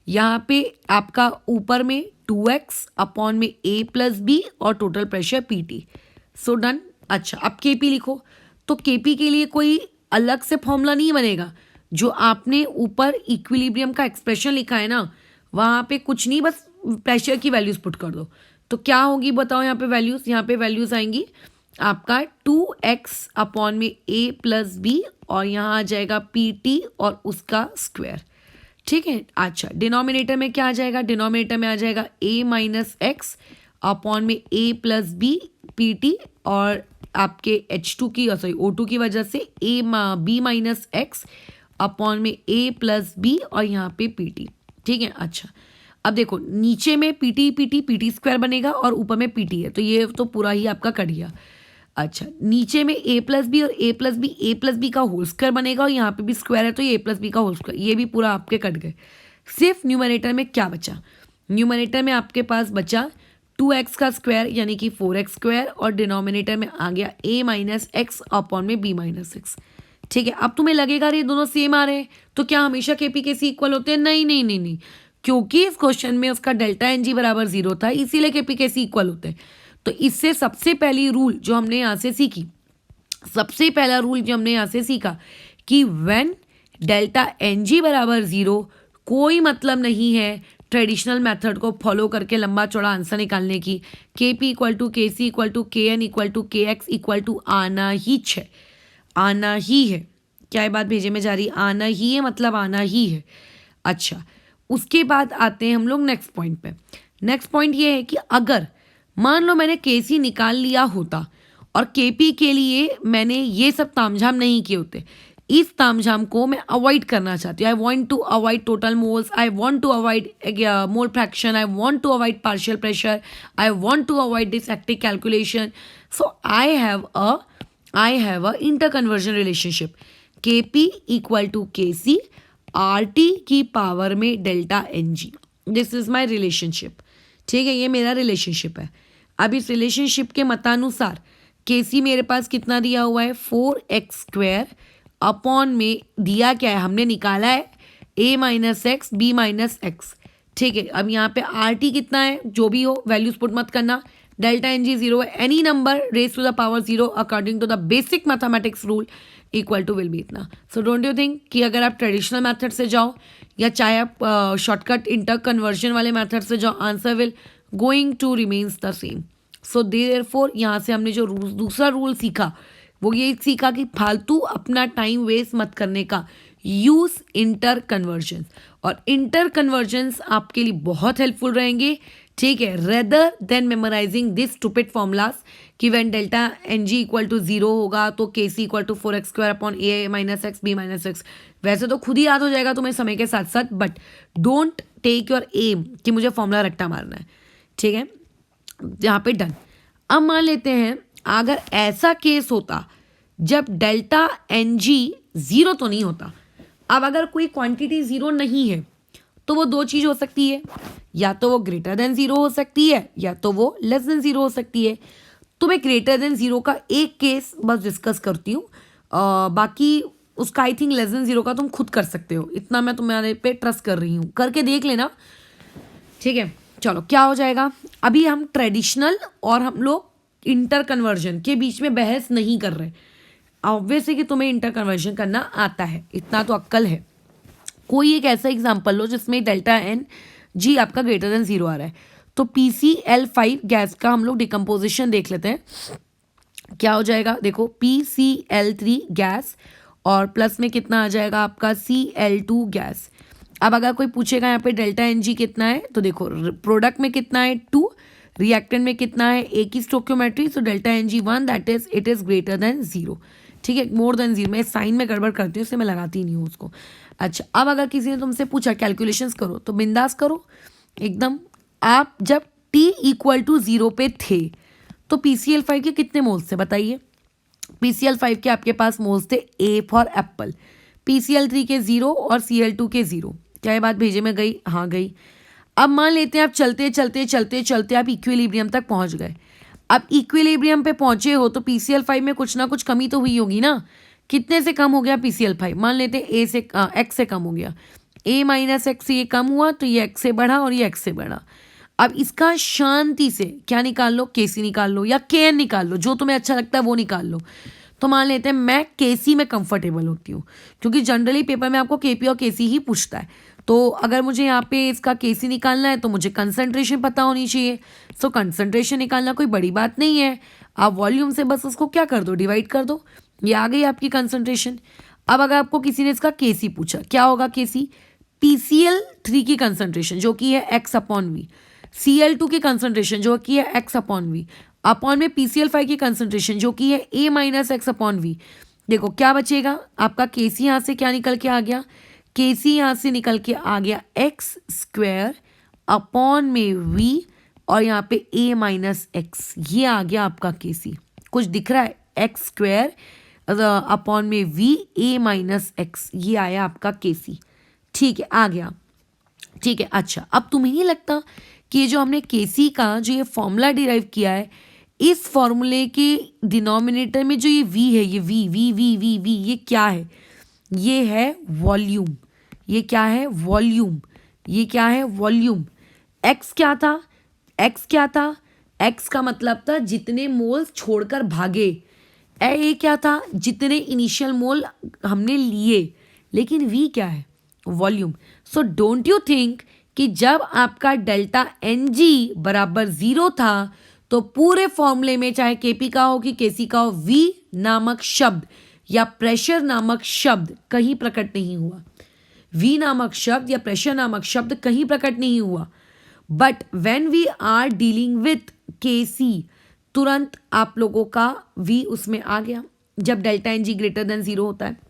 Speaker 1: यहाँ पे आपका ऊपर में 2x अपॉन में A + B और total pressure PT। So done. अच्छा, अब KP लिखो। तो KP के लिए कोई अलग से फॉर्मूला नहीं बनेगा, जो आपने ऊपर इक्विलिब्रियम का एक्सप्रेशन लिखा है ना, वहाँ पे कुछ नहीं, बस प्रेशर की वैल्यूज पुट कर दो। तो क्या होगी बताओ? यहाँ पे वैल्यूज, यहाँ पे वैल्यूज आएंगी आपका 2x अपॉन में A + B, और यहाँ आ जाएगा PT और उसका स्क्वायर। ठीक है, अच्छा, डिनोमिनेटर में क्या आ जाएगा? डिनोमिनेटर में आ जाएगा A माइनस एक्स अपॉन में A + B PT, और आपके H2 की सॉरी O2 की वजह से B माइनस एक्स अपॉन में A + B और यहाँ पे PT। ठीक है, अच्छा, अब देखो नीचे में पीटी पीटी पीटी स्क्वायर बनेगा और ऊपर में पीटी है, तो ये तो पूरा ही आपका कट गया। अच्छा, नीचे में ए प्लस बी और ए प्लस बी का होल स्क्वायर बनेगा और यहाँ पे भी स्क्वायर है तो ये ए प्लस बी का होल स्क्वायर, ये भी पूरा आपके कट गए। सिर्फ न्यूमरेटर में क्या बचा? न्यूमरेटर में आपके पास बचा 2x का स्क्वायर यानी कि 4x स्क्वायर और डिनोमिनेटर में आ गया a माइनस एक्स अपॉन में b माइनस एक्स। ठीक है, अब तुम्हें लगेगा रे दोनों सेम आ रहे हैं, तो क्या हमेशा के पी के सी इक्वल होते हैं? नहीं नहीं नहीं नहीं, क्योंकि इस क्वेश्चन में उसका डेल्टा एन जी बराबर 0 था, इसीलिए के पी के सी इक्वल होते हैं। तो इससे सबसे पहली रूल जो हमने यहाँ से सीखी, सबसे पहला रूल जो हमने यहाँ से सीखा कि व्हेन डेल्टा एन जी बराबर 0, कोई मतलब नहीं है ट्रेडिशनल मेथड को फॉलो करके लंबा चौड़ा आंसर निकालने की। के P equal to K C equal to के एन इक्वल टू के एक्स इक्वल टू आना ही है, आना ही है। क्या ये बात भेजे में जा रही? आना ही है, मतलब आना ही है। अच्छा, उसके बाद आते हैं हम लोग नेक्स्ट पॉइंट पे। नेक्स्ट पॉइंट ये है कि अगर मान लो मैंने के सी निकाल लिया होता और के पी के लिए मैंने ये सब तामझाम नहीं किए होते, इस तामझाम को मैं अवॉइड करना चाहती हूँ। I want to avoid total moles, I want to avoid mole fraction, I want to avoid partial pressure, I want to avoid this active calculation. So I have a interconversion relationship K P equal to K C R T की power में delta N G. This is my relationship. ठीक है, ये मेरा relationship है। अब इस relationship के मतानुसार के सी मेरे पास कितना दिया हुआ है? 4x स्क्वायर अपॉन में दिया क्या है? हमने निकाला है a minus X B minus X. ठीक है, अब यहाँ पे आर टी कितना है? जो भी हो वैल्यूज पुट मत करना। डेल्टा एन जी 0 है, any number raise to the power 0 according to the basic mathematics rule equal to will be इतना। सो डोंट यू थिंक कि अगर आप ट्रेडिशनल मेथड से जाओ या चाहे आप शॉर्टकट इंटर कन्वर्जन वाले मेथड से जाओ, answer will going to remains the same. So therefore यहाँ से हमने जो दूसरा रूल सीखा वो ये सीखा कि फालतू अपना टाइम वेस्ट मत करने का, यूज इंटर कन्वर्जन। और इंटर कन्वर्जन्स आपके लिए बहुत हेल्पफुल रहेंगे। ठीक है, rather than memorising this stupid formulas कि when delta N G equal to 0 होगा तो K C equal to 4x square upon A minus X B minus X. वैसे तो खुद ही याद हो जाएगा तुम्हें समय के साथ साथ, but don't take your M कि मुझे फॉर्मूला रट्टा मारना है। ठीक है, यहाँ पे डन। अब मान लेते हैं अगर ऐसा केस होता जब डेल्टा एन जी 0 तो नहीं होता। अब अगर कोई क्वांटिटी 0 नहीं है तो वो दो चीज़ हो सकती है, या तो वो ग्रेटर देन 0 हो सकती है या तो वो लेस देन 0 हो सकती है। तो मैं ग्रेटर देन 0 का एक केस बस डिस्कस करती हूँ, बाकी उसका आई थिंक लेस देन 0 का तुम खुद कर सकते हो, इतना मैं तुम्हारे पे ट्रस्ट कर रही हूँ, करके देख लेना। ठीक है, चलो क्या हो जाएगा। अभी हम ट्रेडिशनल और हम लोग इंटर कन्वर्जन के बीच में बहस नहीं कर रहे। ऑब्वियस है कि तुम्हें इंटर कन्वर्जन करना आता है, इतना तो अक्ल है। कोई एक ऐसा एग्जांपल लो जिसमें डेल्टा एन जी आपका ग्रेटर देन 0 आ रहा है, तो PCl5 गैस का हम लोग डिकम्पोजिशन देख लेते हैं। क्या हो जाएगा? देखो PCl3 गैस और प्लस में कितना आ जाएगा आपका Cl2 गैस। अब अगर कोई पूछेगा यहाँ पे डेल्टा एन जी कितना है, तो देखो प्रोडक्ट में कितना है 2, रिएक्टेंट में कितना है, एक ही stoichiometry, so delta N G 1 that is it is greater than 0। ठीक है, मोर देन 0 मैं साइन में गड़बड़ करती हूँ, इसलिए मैं लगाती नहीं हूँ उसको। अच्छा, अब अगर किसी ने तुमसे पूछा कैलकुलेशंस करो तो बिंदास करो एकदम। आप जब t इक्वल टू 0 पे थे तो PCl5 के कितने मोल्स थे बताइए? PCl5 के आपके पास मोल्स थे A फॉर एप्पल, PCl3 के 0 और Cl2 के 0। क्या ये बात भेजे में गई? हाँ गई। अब मान लेते हैं आप चलते चलते चलते चलते आप इक्विलिब्रियम तक पहुंच गए। अब इक्विलिब्रियम पे पहुंचे हो तो PCl5 में कुछ ना कुछ कमी तो हुई होगी ना। कितने से कम हो गया PCl5? मान लेते हैं x से कम हो गया, a माइनस एक्स से ये कम हुआ तो ये x से बढ़ा और ये x से बढ़ा। अब इसका शांति से क्या निकाल लो? KC निकाल लो या KN निकाल लो, जो तुम्हें अच्छा लगता है वो निकाल लो। तो मान लेते हैं मैं KC में कंफर्टेबल होती हूँ, क्योंकि जनरली पेपर में आपको KP और KC ही पूछता है। तो अगर मुझे यहाँ पे इसका KC निकालना है तो मुझे कंसंट्रेशन पता होनी चाहिए। सो कंसंट्रेशन निकालना कोई बड़ी बात नहीं है, आप वॉल्यूम से बस उसको क्या कर दो, डिवाइड कर दो, ये आ गई आपकी कंसंट्रेशन। अब अगर आपको किसी ने इसका KC पूछा, क्या होगा KC? PCl3 की कंसंट्रेशन जो कि है x अपॉन वी, Cl2 की कंसंट्रेशन जो कि है x अपॉन वी, अपॉन में PCl5 की कंसंट्रेशन जो कि है a minus X upon V. देखो क्या बचेगा आपका KC, यहाँ से क्या निकल के आ गया? KC यहाँ से निकल के आ गया x स्क्वायर अपॉन में v और यहाँ पे a माइनस एक्स, ये आ गया आपका केसी। कुछ दिख रहा है? एक्स स्क्वायर अपॉन में v a माइनस एक्स, ये आया आपका केसी। ठीक है, आ गया। ठीक है, अच्छा, अब तुम्हें नहीं लगता कि ये जो हमने केसी का जो ये फॉर्मूला डिराइव किया है, इस फॉर्मूले के डिनोमिनेटर में जो ये v है, ये v, ये क्या है? ये है वॉल्यूम। ये क्या है? वॉल्यूम। ये क्या है? वॉल्यूम। x क्या था? x क्या था? x का मतलब था जितने मोल्स छोड़कर भागे। ये क्या था? जितने इनिशियल मोल हमने लिए। लेकिन v क्या है? Volume. So don't you think कि जब आपका डेल्टा एन जी बराबर 0 था तो पूरे फॉर्मूले में, चाहे केपी का हो कि केसी का हो, v नामक शब्द या प्रेशर नामक शब्द कहीं प्रकट नहीं हुआ। v नामक शब्द या प्रेशर नामक शब्द कहीं प्रकट नहीं हुआ। But when we are dealing with KC, तुरंत आप लोगों का v उसमें आ गया जब delta N G greater than 0 होता है।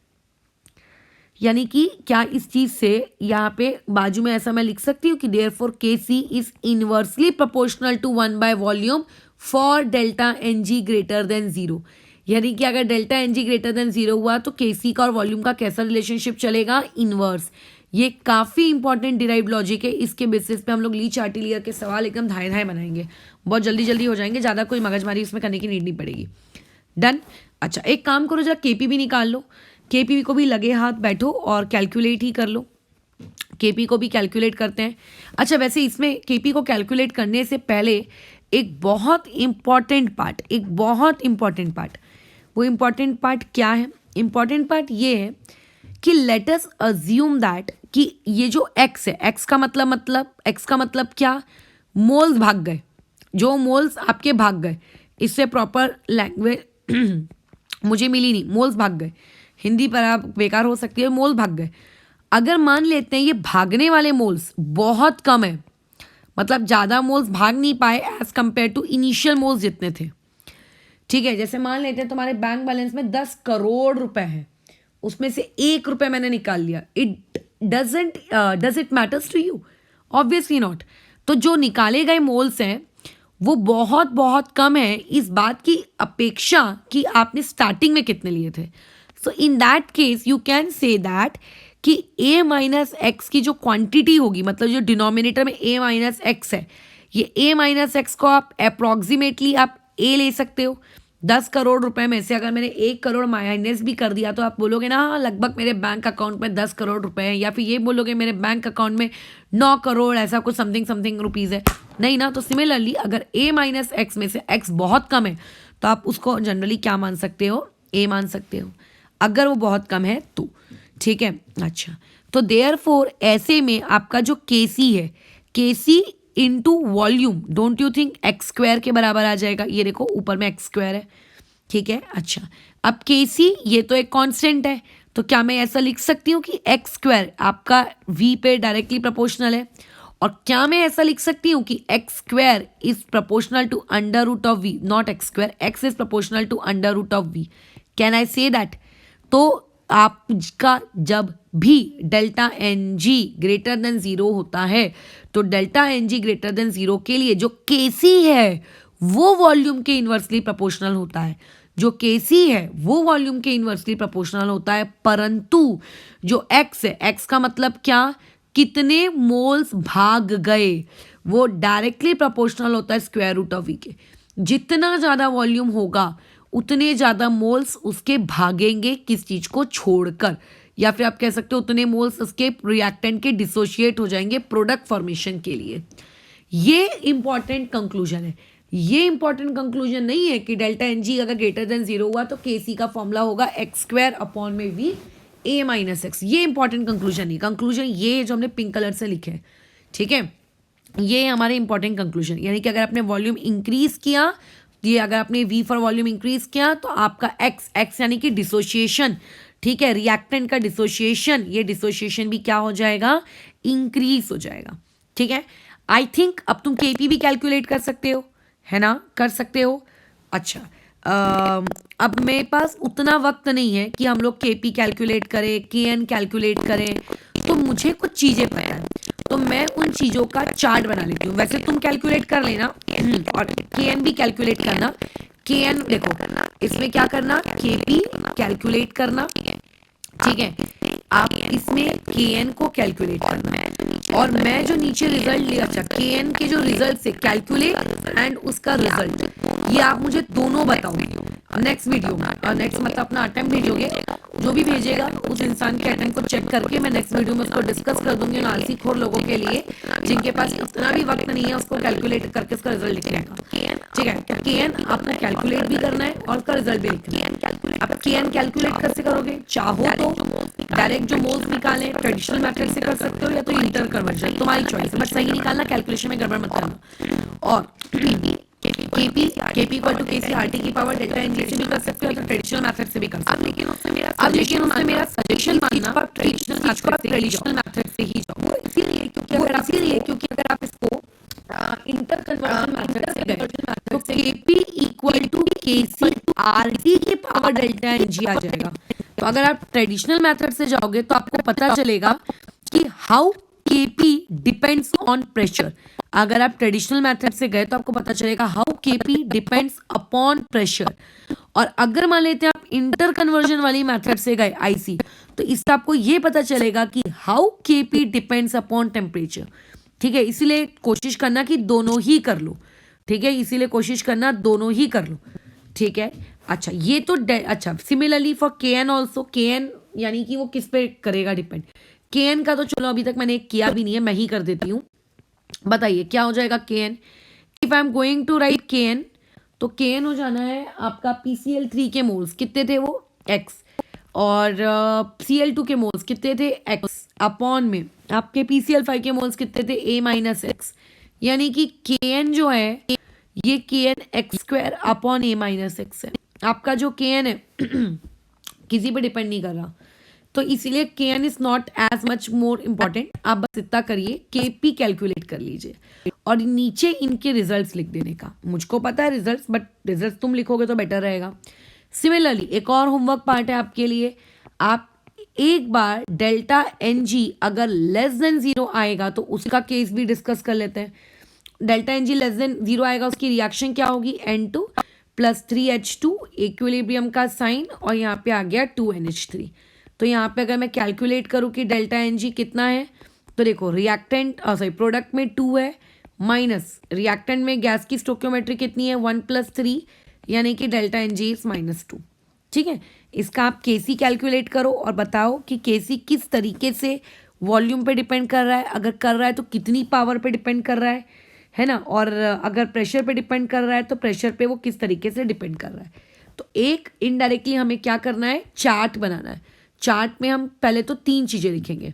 Speaker 1: यानी कि क्या इस चीज से यहाँ पे बाजू में ऐसा मैं लिख सकती हूँ कि therefore K C is inversely proportional to 1 by volume for delta N G greater than 0। यानी कि अगर delta N G greater than 0 हुआ तो केसी का और वॉल्यूम का कैसा रिलेशनशिप चलेगा? इनवर्स। ये काफ़ी इंपॉर्टेंट डिराइव लॉजिक है। इसके बेसिस पे हम लोग ली चार्टिलियर के सवाल एकदम धाए धाए बनाएंगे, बहुत जल्दी जल्दी हो जाएंगे, ज़्यादा कोई मगजमारी इसमें करने की नीड नहीं पड़ेगी। डन। अच्छा, एक काम करो, जरा केपी भी निकाल लो। केपी को भी लगे हाथ बैठो और कैलकुलेट ही कर लो। केपी को भी कैलकुलेट करते हैं। अच्छा, वैसे इसमें केपी को कैलकुलेट करने से पहले एक बहुत इंपॉर्टेंट पार्ट, वो इंपॉर्टेंट पार्ट क्या है? इंपॉर्टेंट पार्ट ये है कि लेट अस अज्यूम दैट कि ये जो x है, x का मतलब क्या? मोल्स भाग गए। जो मोल्स आपके भाग गए, इससे प्रॉपर लैंग्वेज मुझे मिली नहीं। मोल्स भाग गए, हिंदी पर आप बेकार हो सकती है, मोल भाग गए। अगर मान लेते हैं ये भागने वाले मोल्स बहुत कम है, मतलब ज़्यादा मोल्स भाग नहीं पाए as compared to initial moles जितने थे। ठीक है, जैसे मान लेते हैं तुम्हारे बैंक बैलेंस में 10 करोड़ रुपए है, उसमें से 1 रुपये मैंने निकाल लिया। Does it matters to you? Obviously not. तो जो निकाले गए मोल्स हैं वो बहुत बहुत कम है इस बात की अपेक्षा कि आपने स्टार्टिंग में कितने लिए थे। So in that case you can say that कि a माइनस एक्स की जो क्वांटिटी होगी, मतलब जो डिनोमिनेटर में a माइनस एक्स है, ये a माइनस एक्स को आप अप्रॉक्सीमेटली आप a ले सकते हो। 10 करोड़ रुपए में से अगर मैंने 1 करोड़ माइनस भी कर दिया तो आप बोलोगे ना, हाँ लगभग मेरे बैंक अकाउंट में 10 करोड़ रुपए हैं, या फिर ये बोलोगे मेरे बैंक अकाउंट में 9 करोड़ ऐसा कुछ समथिंग रुपीज़ है। नहीं ना। तो सिमिलरली अगर a माइनस एक्स में से x बहुत कम है तो आप उसको जनरली क्या मान सकते हो? a मान सकते हो, अगर वो बहुत कम है तो। ठीक है, अच्छा, तो देयरफॉर ऐसे में आपका जो केसी है, KC into volume, don't you think X square के बराबर आ जाएगा? ये देखो ऊपर में एक्स स्क्वायर है। ठीक है, अच्छा, अब केसी ये तो एक कांस्टेंट है, तो क्या मैं ऐसा लिख सकती हूँ कि एक्स स्क्वायर आपका वी पे डायरेक्टली प्रोपोर्शनल है? और क्या मैं ऐसा लिख सकती हूँ कि X square is proportional to under root of V? Not X square, X is proportional to under root of V. Can I say that? तो आपका जब भी delta N G greater than 0 होता है तो delta N G greater than 0 के लिए जो केसी है वो वॉल्यूम के इन्वर्सली प्रोपोर्शनल होता है। जो केसी है वो वॉल्यूम के इन्वर्सली प्रोपोर्शनल होता है, परंतु जो एक्स है, एक्स का मतलब क्या? कितने मोल्स भाग गए, वो डायरेक्टली प्रोपोर्शनल होता है स्क्वायर रूट ऑफ वी के। जितना ज़्यादा वॉल्यूम होगा उतने ज़्यादा मोल्स उसके भागेंगे किस चीज़ को छोड़कर, या फिर आप कह सकते हो उतने मोल्स उसके रिएक्टेंट के डिसोशिएट हो जाएंगे प्रोडक्ट फॉर्मेशन के लिए। ये इंपॉर्टेंट कंक्लूजन है। ये इंपॉर्टेंट कंक्लूजन नहीं है कि डेल्टा एन जी अगर ग्रेटर देन 0 हुआ तो केसी का फॉर्मूला होगा एक्स स्क्वायर अपॉन में वी a माइनस एक्स। ये इंपॉर्टेंट कंक्लूजन नहीं, कंक्लूजन ये जो हमने पिंक कलर से लिखे हैं। ठीक है, ये हमारे इंपॉर्टेंट कंक्लूजन, यानी कि अगर आपने वॉल्यूम इंक्रीज किया, ये अगर आपने v फॉर वॉल्यूम इंक्रीज किया तो आपका x यानी कि डिसोशिएशन, ठीक है, रिएक्टेंट का डिसोशिएशन, ये डिसोशिएशन भी क्या हो जाएगा? इंक्रीज हो जाएगा। ठीक है, आई थिंक अब तुम केपी भी कैलकुलेट कर सकते हो, है ना? कर सकते हो। अच्छा, अब मेरे पास उतना वक्त नहीं है कि हम लोग केपी कैलकुलेट करें, केएन कैलकुलेट करें, तो मुझे कुछ चीज़ें पता है। तो मैं उन चीजों का चार्ट बना लेती हूँ। वैसे तुम कैलकुलेट कर लेना और Kn भी कैलकुलेट करना। Kn देखो इसमें क्या करना, Kp कैलकुलेट करना, ठीक है। आप इसमें Kn को कैलकुलेट करना और मैं जो नीचे रिजल्ट लिया, अच्छा Kn के जो रिजल्ट से कैलकुलेट एंड उसका रिजल्ट, ये आप मुझे दोनों बताओ नेक्स्ट वीडियो में। और नेक्स्ट मतलब अपना अटेम्प्ट भेजोगे, जो भी भेजेगा उस इंसान के अटेम्प्ट को चेक करके मैं नेक्स्ट वीडियो में उसको डिस्कस कर दूंगी। आलसी खोर लोगों के लिए जिनके पास इतना भी वक्त नहीं है उसको कैलकुलेट करके उसका रिजल्ट लिखने का, ठीक है। Kn आपको कैलकुलेट भी करना है और उसका रिजल्ट भी लिखना है। अब Kn कैलकुलेट कैसे करोगे, चाहो तो डायरेक्ट जो मोल्स निकालें ट्रेडिशनल मेथड से कर सकते हो या तो इंटर कन्वर्जन, तुम्हारी चॉइस है, बट सही निकालना, कैलकुलेशन में गड़बड़ मत करना। और Kp equal to Kc RT की पावर डेल्टा Ng से भी कर सकते हो तो ट्रेडिशनल मेथड से भी कर सकते हो। लेकिन उससे मेरा सजेशन मानना ट्रेडिशनल मेथड से ही जाओ। इसीलिए क्योंकि अगर आप इसको इंटर कन्वर्जन मेथड से गए तो Kp equal to Kc RT की पावर डेल्टा Ng आ जाएगा। तो अगर आप ट्रेडिशनल मेथड से जाओगे तो आपको पता चलेगा कि how Kp depends on pressure. अगर आप ट्रेडिशनल मेथड से गए तो आपको पता चलेगा how Kp depends upon pressure. और अगर मान लेते हैं आप इंटर कन्वर्जन वाली मेथड से गए आईसी, तो इससे आपको ये पता चलेगा कि how Kp depends upon temperature, ठीक है। इसीलिए कोशिश करना कि दोनों ही कर लो, ठीक है। इसीलिए कोशिश करना दोनों ही कर लो, ठीक है। अच्छा ये तो अच्छा similarly for Kn also, Kn यानी कि वो किस पे करेगा डिपेंड। Kn का तो चलो अभी तक मैंने किया भी नहीं है, मैं ही कर देती हूँ। बताइए क्या हो जाएगा Kn। If I am going to write Kn तो Kn हो जाना है आपका PCl3 के मोल्स कितने थे वो x, और Cl2 के मोल्स कितने थे x, अपॉन में आपके PCl5 के मोल्स कितने थे a माइनस एक्स। यानी कि Kn जो है ये Kn x² upon a minus x है। आपका जो Kn है किसी पे डिपेंड नहीं कर रहा, तो इसीलिए Kn is not as much more important. आप बस इतना करिए, Kp कैलकुलेट कर लीजिए और नीचे इनके रिजल्ट्स लिख देने का। मुझको पता है रिजल्ट्स, बट रिजल्ट्स तुम लिखोगे तो बेटर रहेगा। सिमिलरली एक और होमवर्क पार्ट है आपके लिए, आप एक बार डेल्टा Ng अगर लेस देन 0 आएगा तो उसका केस भी डिस्कस कर लेते हैं। डेल्टा Ng लेस देन 0 आएगा, उसकी रिएक्शन क्या होगी, N2 प्लस 3H2 इक्विलिब्रियम का साइन, और यहाँ पे आ गया 2NH3। तो यहाँ पे अगर मैं कैलकुलेट करूँ कि डेल्टा Ng कितना है, तो देखो रिएक्टेंट सॉरी प्रोडक्ट में 2 है, माइनस रिएक्टेंट में गैस की स्टोकियोमेट्री कितनी है 1 + 3, यानी कि डेल्टा Ng इज -2, ठीक है। इसका आप Kc कैलकुलेट करो और बताओ कि Kc किस तरीके से वॉल्यूम पे डिपेंड कर रहा है, अगर कर रहा है तो कितनी पावर पे डिपेंड कर रहा है ना, और अगर प्रेशर पे डिपेंड कर रहा है तो प्रेशर पे वो किस तरीके से डिपेंड कर रहा है। तो एक इनडायरेक्टली हमें क्या करना है, चार्ट बनाना है। चार्ट में हम पहले तो 3 चीज़ें लिखेंगे।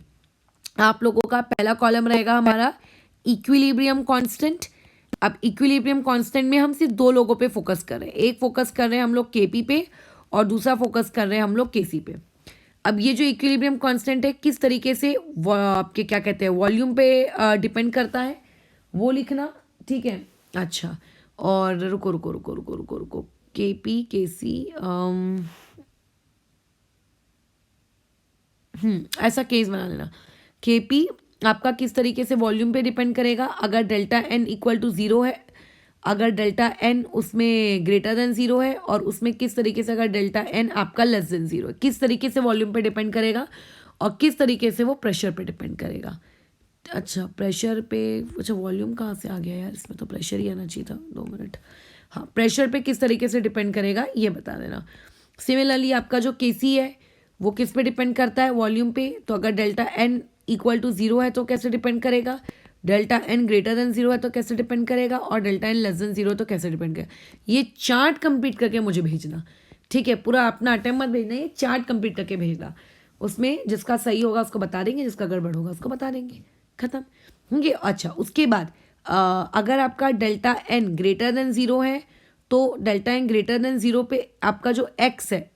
Speaker 1: आप लोगों का पहला कॉलम रहेगा हमारा इक्विलिब्रियम कांस्टेंट। अब इक्विलिब्रियम कांस्टेंट में हम सिर्फ 2 लोगों पे फोकस कर रहे हैं, एक फोकस कर रहे हैं हम लोग Kp पे और दूसरा फोकस कर रहे हैं हम लोग Kc पे। अब ये जो इक्विलिब्रियम कांस्टेंट है किस तरीके से आपके क्या कहते हैं वॉल्यूम पे डिपेंड करता है वो लिखना, ठीक है। अच्छा और रुको रुको रुको रुको रुको रुको Kp Kc ऐसा केस बना लेना। Kp आपका किस तरीके से वॉल्यूम पे डिपेंड करेगा, अगर डेल्टा n इक्वल टू 0 है, अगर डेल्टा n उसमें ग्रेटर देन 0 है, और उसमें किस तरीके से अगर डेल्टा n आपका लेस देन 0 है, किस तरीके से वॉल्यूम पे डिपेंड करेगा और किस तरीके से वो प्रेशर पे डिपेंड करेगा। अच्छा प्रेशर पे, अच्छा वॉल्यूम कहाँ से आ गया यार, इसमें तो प्रेशर ही आना चाहिए था, 2 मिनट। हाँ प्रेशर पे किस तरीके से डिपेंड करेगा ये बता देना। सिमिलरली आपका जो Kc है वो किस पे डिपेंड करता है, वॉल्यूम पे। तो अगर डेल्टा n इक्वल टू 0 है तो कैसे डिपेंड करेगा, डेल्टा n ग्रेटर देन 0 है तो कैसे डिपेंड करेगा, और डेल्टा n लेस देन 0 तो कैसे डिपेंड करेगा। ये चार्ट कंप्लीट करके मुझे भेजना, ठीक है। पूरा अपना अटेम्प्ट मत भेजना, ये चार्ट कंप्लीट करके भेजना। उसमें जिसका सही होगा उसको बता देंगे, जिसका गड़बड़ होगा उसको बता देंगे, खत्म होंगे। अच्छा उसके बाद अगर आपका डेल्टा n ग्रेटर देन 0 है तो डेल्टा n ग्रेटर देन 0 पे आपका जो x है,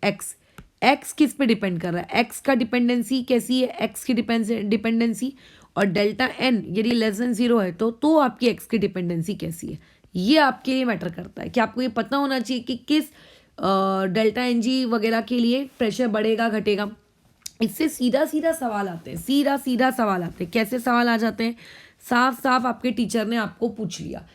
Speaker 1: x किस पे डिपेंड कर रहा है, x का डिपेंडेंसी कैसी है, x की डिपेंडेंसी, और डेल्टा n यदि लेस देन 0 है तो आपकी x की डिपेंडेंसी कैसी है, ये आपके लिए मैटर करता है। कि आपको ये पता होना चाहिए कि किस डेल्टा Ng वगैरह के लिए प्रेशर बढ़ेगा घटेगा। इससे सीधा सीधा सवाल आते हैं, सीधा सीधा सवाल आते हैं। कैसे सवाल आ जाते हैं? साफ साफ आपके टीचर ने आपको पूछ लिया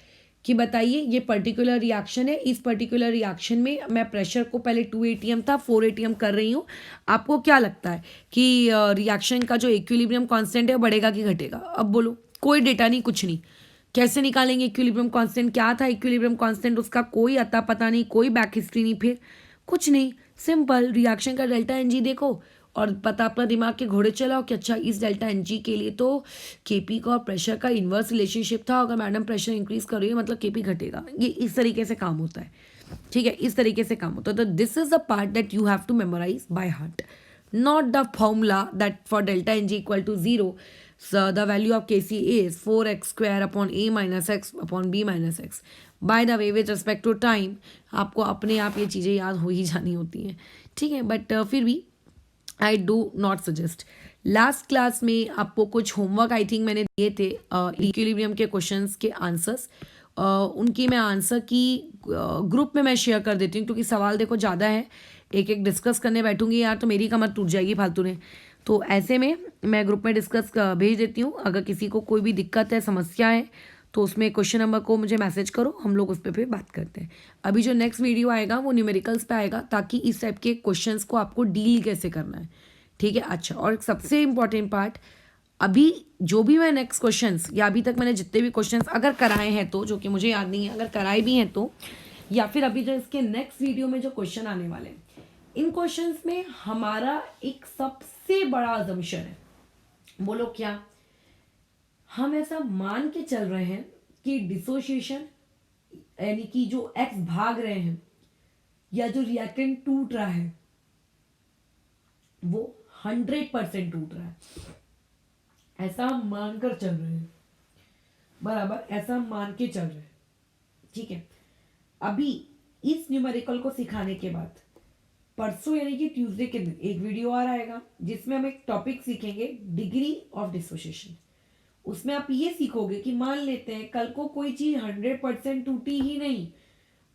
Speaker 1: कि बताइए ये पर्टिकुलर रिएक्शन है, इस पर्टिकुलर रिएक्शन में मैं प्रेशर को पहले 2 atm था 4 atm कर रही हूँ, आपको क्या लगता है कि रिएक्शन का जो इक्विलिब्रियम कांस्टेंट है बढ़ेगा कि घटेगा? अब बोलो, कोई डेटा नहीं, कुछ नहीं, कैसे निकालेंगे इक्विलिब्रियम कांस्टेंट? क्या था इक्विलिब्रियम कांस्टेंट? उसका कोई अता पता नहीं, कोई बैक हिस्ट्री नहीं, फिर कुछ नहीं, सिंपल रिएक्शन का डेल्टा एन जी देखो और पता अपना दिमाग के घोड़े चलाओ कि अच्छा इस डेल्टा एन जी के लिए तो केपी का और प्रेशर का इन्वर्स रिलेशनशिप था, अगर मैडम प्रेशर इंक्रीज कर रही है मतलब केपी घटेगा। ये इस तरीके से काम होता है, ठीक है, इस तरीके से काम होता है। तो this is the part that you have to memorise by heart, not the formula that for delta ng equal to 0, so the value of kc is 4x square upon a minus x upon b minus x. by the way with respect to time आपको अपने आप ये चीज़ें याद हो ही जानी होती हैं, ठीक है, बट फिर भी I do not suggest. Last class में आपको कुछ होमवर्क आई थिंक मैंने दिए थे इक्विलिब्रियम के क्वेश्चंस के आंसर्स, उनकी मैं आंसर की ग्रुप में मैं शेयर कर देती हूँ, क्योंकि सवाल देखो ज़्यादा है, एक एक डिस्कस करने बैठूंगी यार तो मेरी कमर टूट जाएगी फालतू ने। तो ऐसे में मैं ग्रुप में डिस्कस भेज देती हूँ, अगर किसी को कोई भी दिक्कत है, समस्या है, तो उसमें क्वेश्चन नंबर को मुझे मैसेज करो, हम लोग उस पर फिर बात करते हैं। अभी जो नेक्स्ट वीडियो आएगा वो न्यूमेरिकल्स पे आएगा, ताकि इस टाइप के क्वेश्चंस को आपको डील कैसे करना है, ठीक है। अच्छा, और सबसे इम्पॉर्टेंट पार्ट, अभी जो भी मैं नेक्स्ट क्वेश्चंस या अभी तक मैंने जितने भी क्वेश्चंस अगर कराए हैं, तो जो कि मुझे याद नहीं है, अगर कराए भी हैं तो, या फिर अभी जो इसके नेक्स्ट वीडियो में जो क्वेश्चन आने वाले हैं, इन क्वेश्चंस में हमारा एक सबसे बड़ा अजम्पशन है। बोलो क्या? हम ऐसा मान के चल रहे हैं कि डिसोसिएशन यानी कि जो एक्स भाग रहे हैं या जो रिएक्टेंट टूट रहा है वो 100% टूट रहा है, ऐसा हम मानकर चल रहे हैं, बराबर, ऐसा मान के चल रहे हैं, ठीक है। अभी इस न्यूमेरिकल को सिखाने के बाद परसों यानी कि ट्यूसडे के दिन एक वीडियो और आएगा, जिसमें हम एक टॉपिक सीखेंगे, डिग्री ऑफ डिसोसिएशन। उसमें आप ये सीखोगे कि मान लेते हैं कल को कोई चीज 100% टूटी ही नहीं,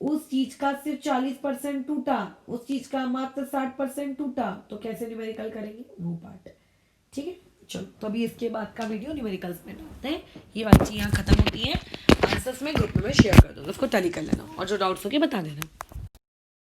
Speaker 1: उस चीज का सिर्फ 40% टूटा, उस चीज का मात्र 60% टूटा, तो कैसे न्यूमेरिकल करेंगे वो पार्ट, ठीक है। चलो, तो अभी इसके बाद का वीडियो न्यूमेरिकल्स में डालते हैं, ये वाली चीज यहाँ खत्म होती है, आंसर्स में ग्रुप में शेयर कर दो, उसको टैली कर लेना और जो डाउट्स हो के बता देना।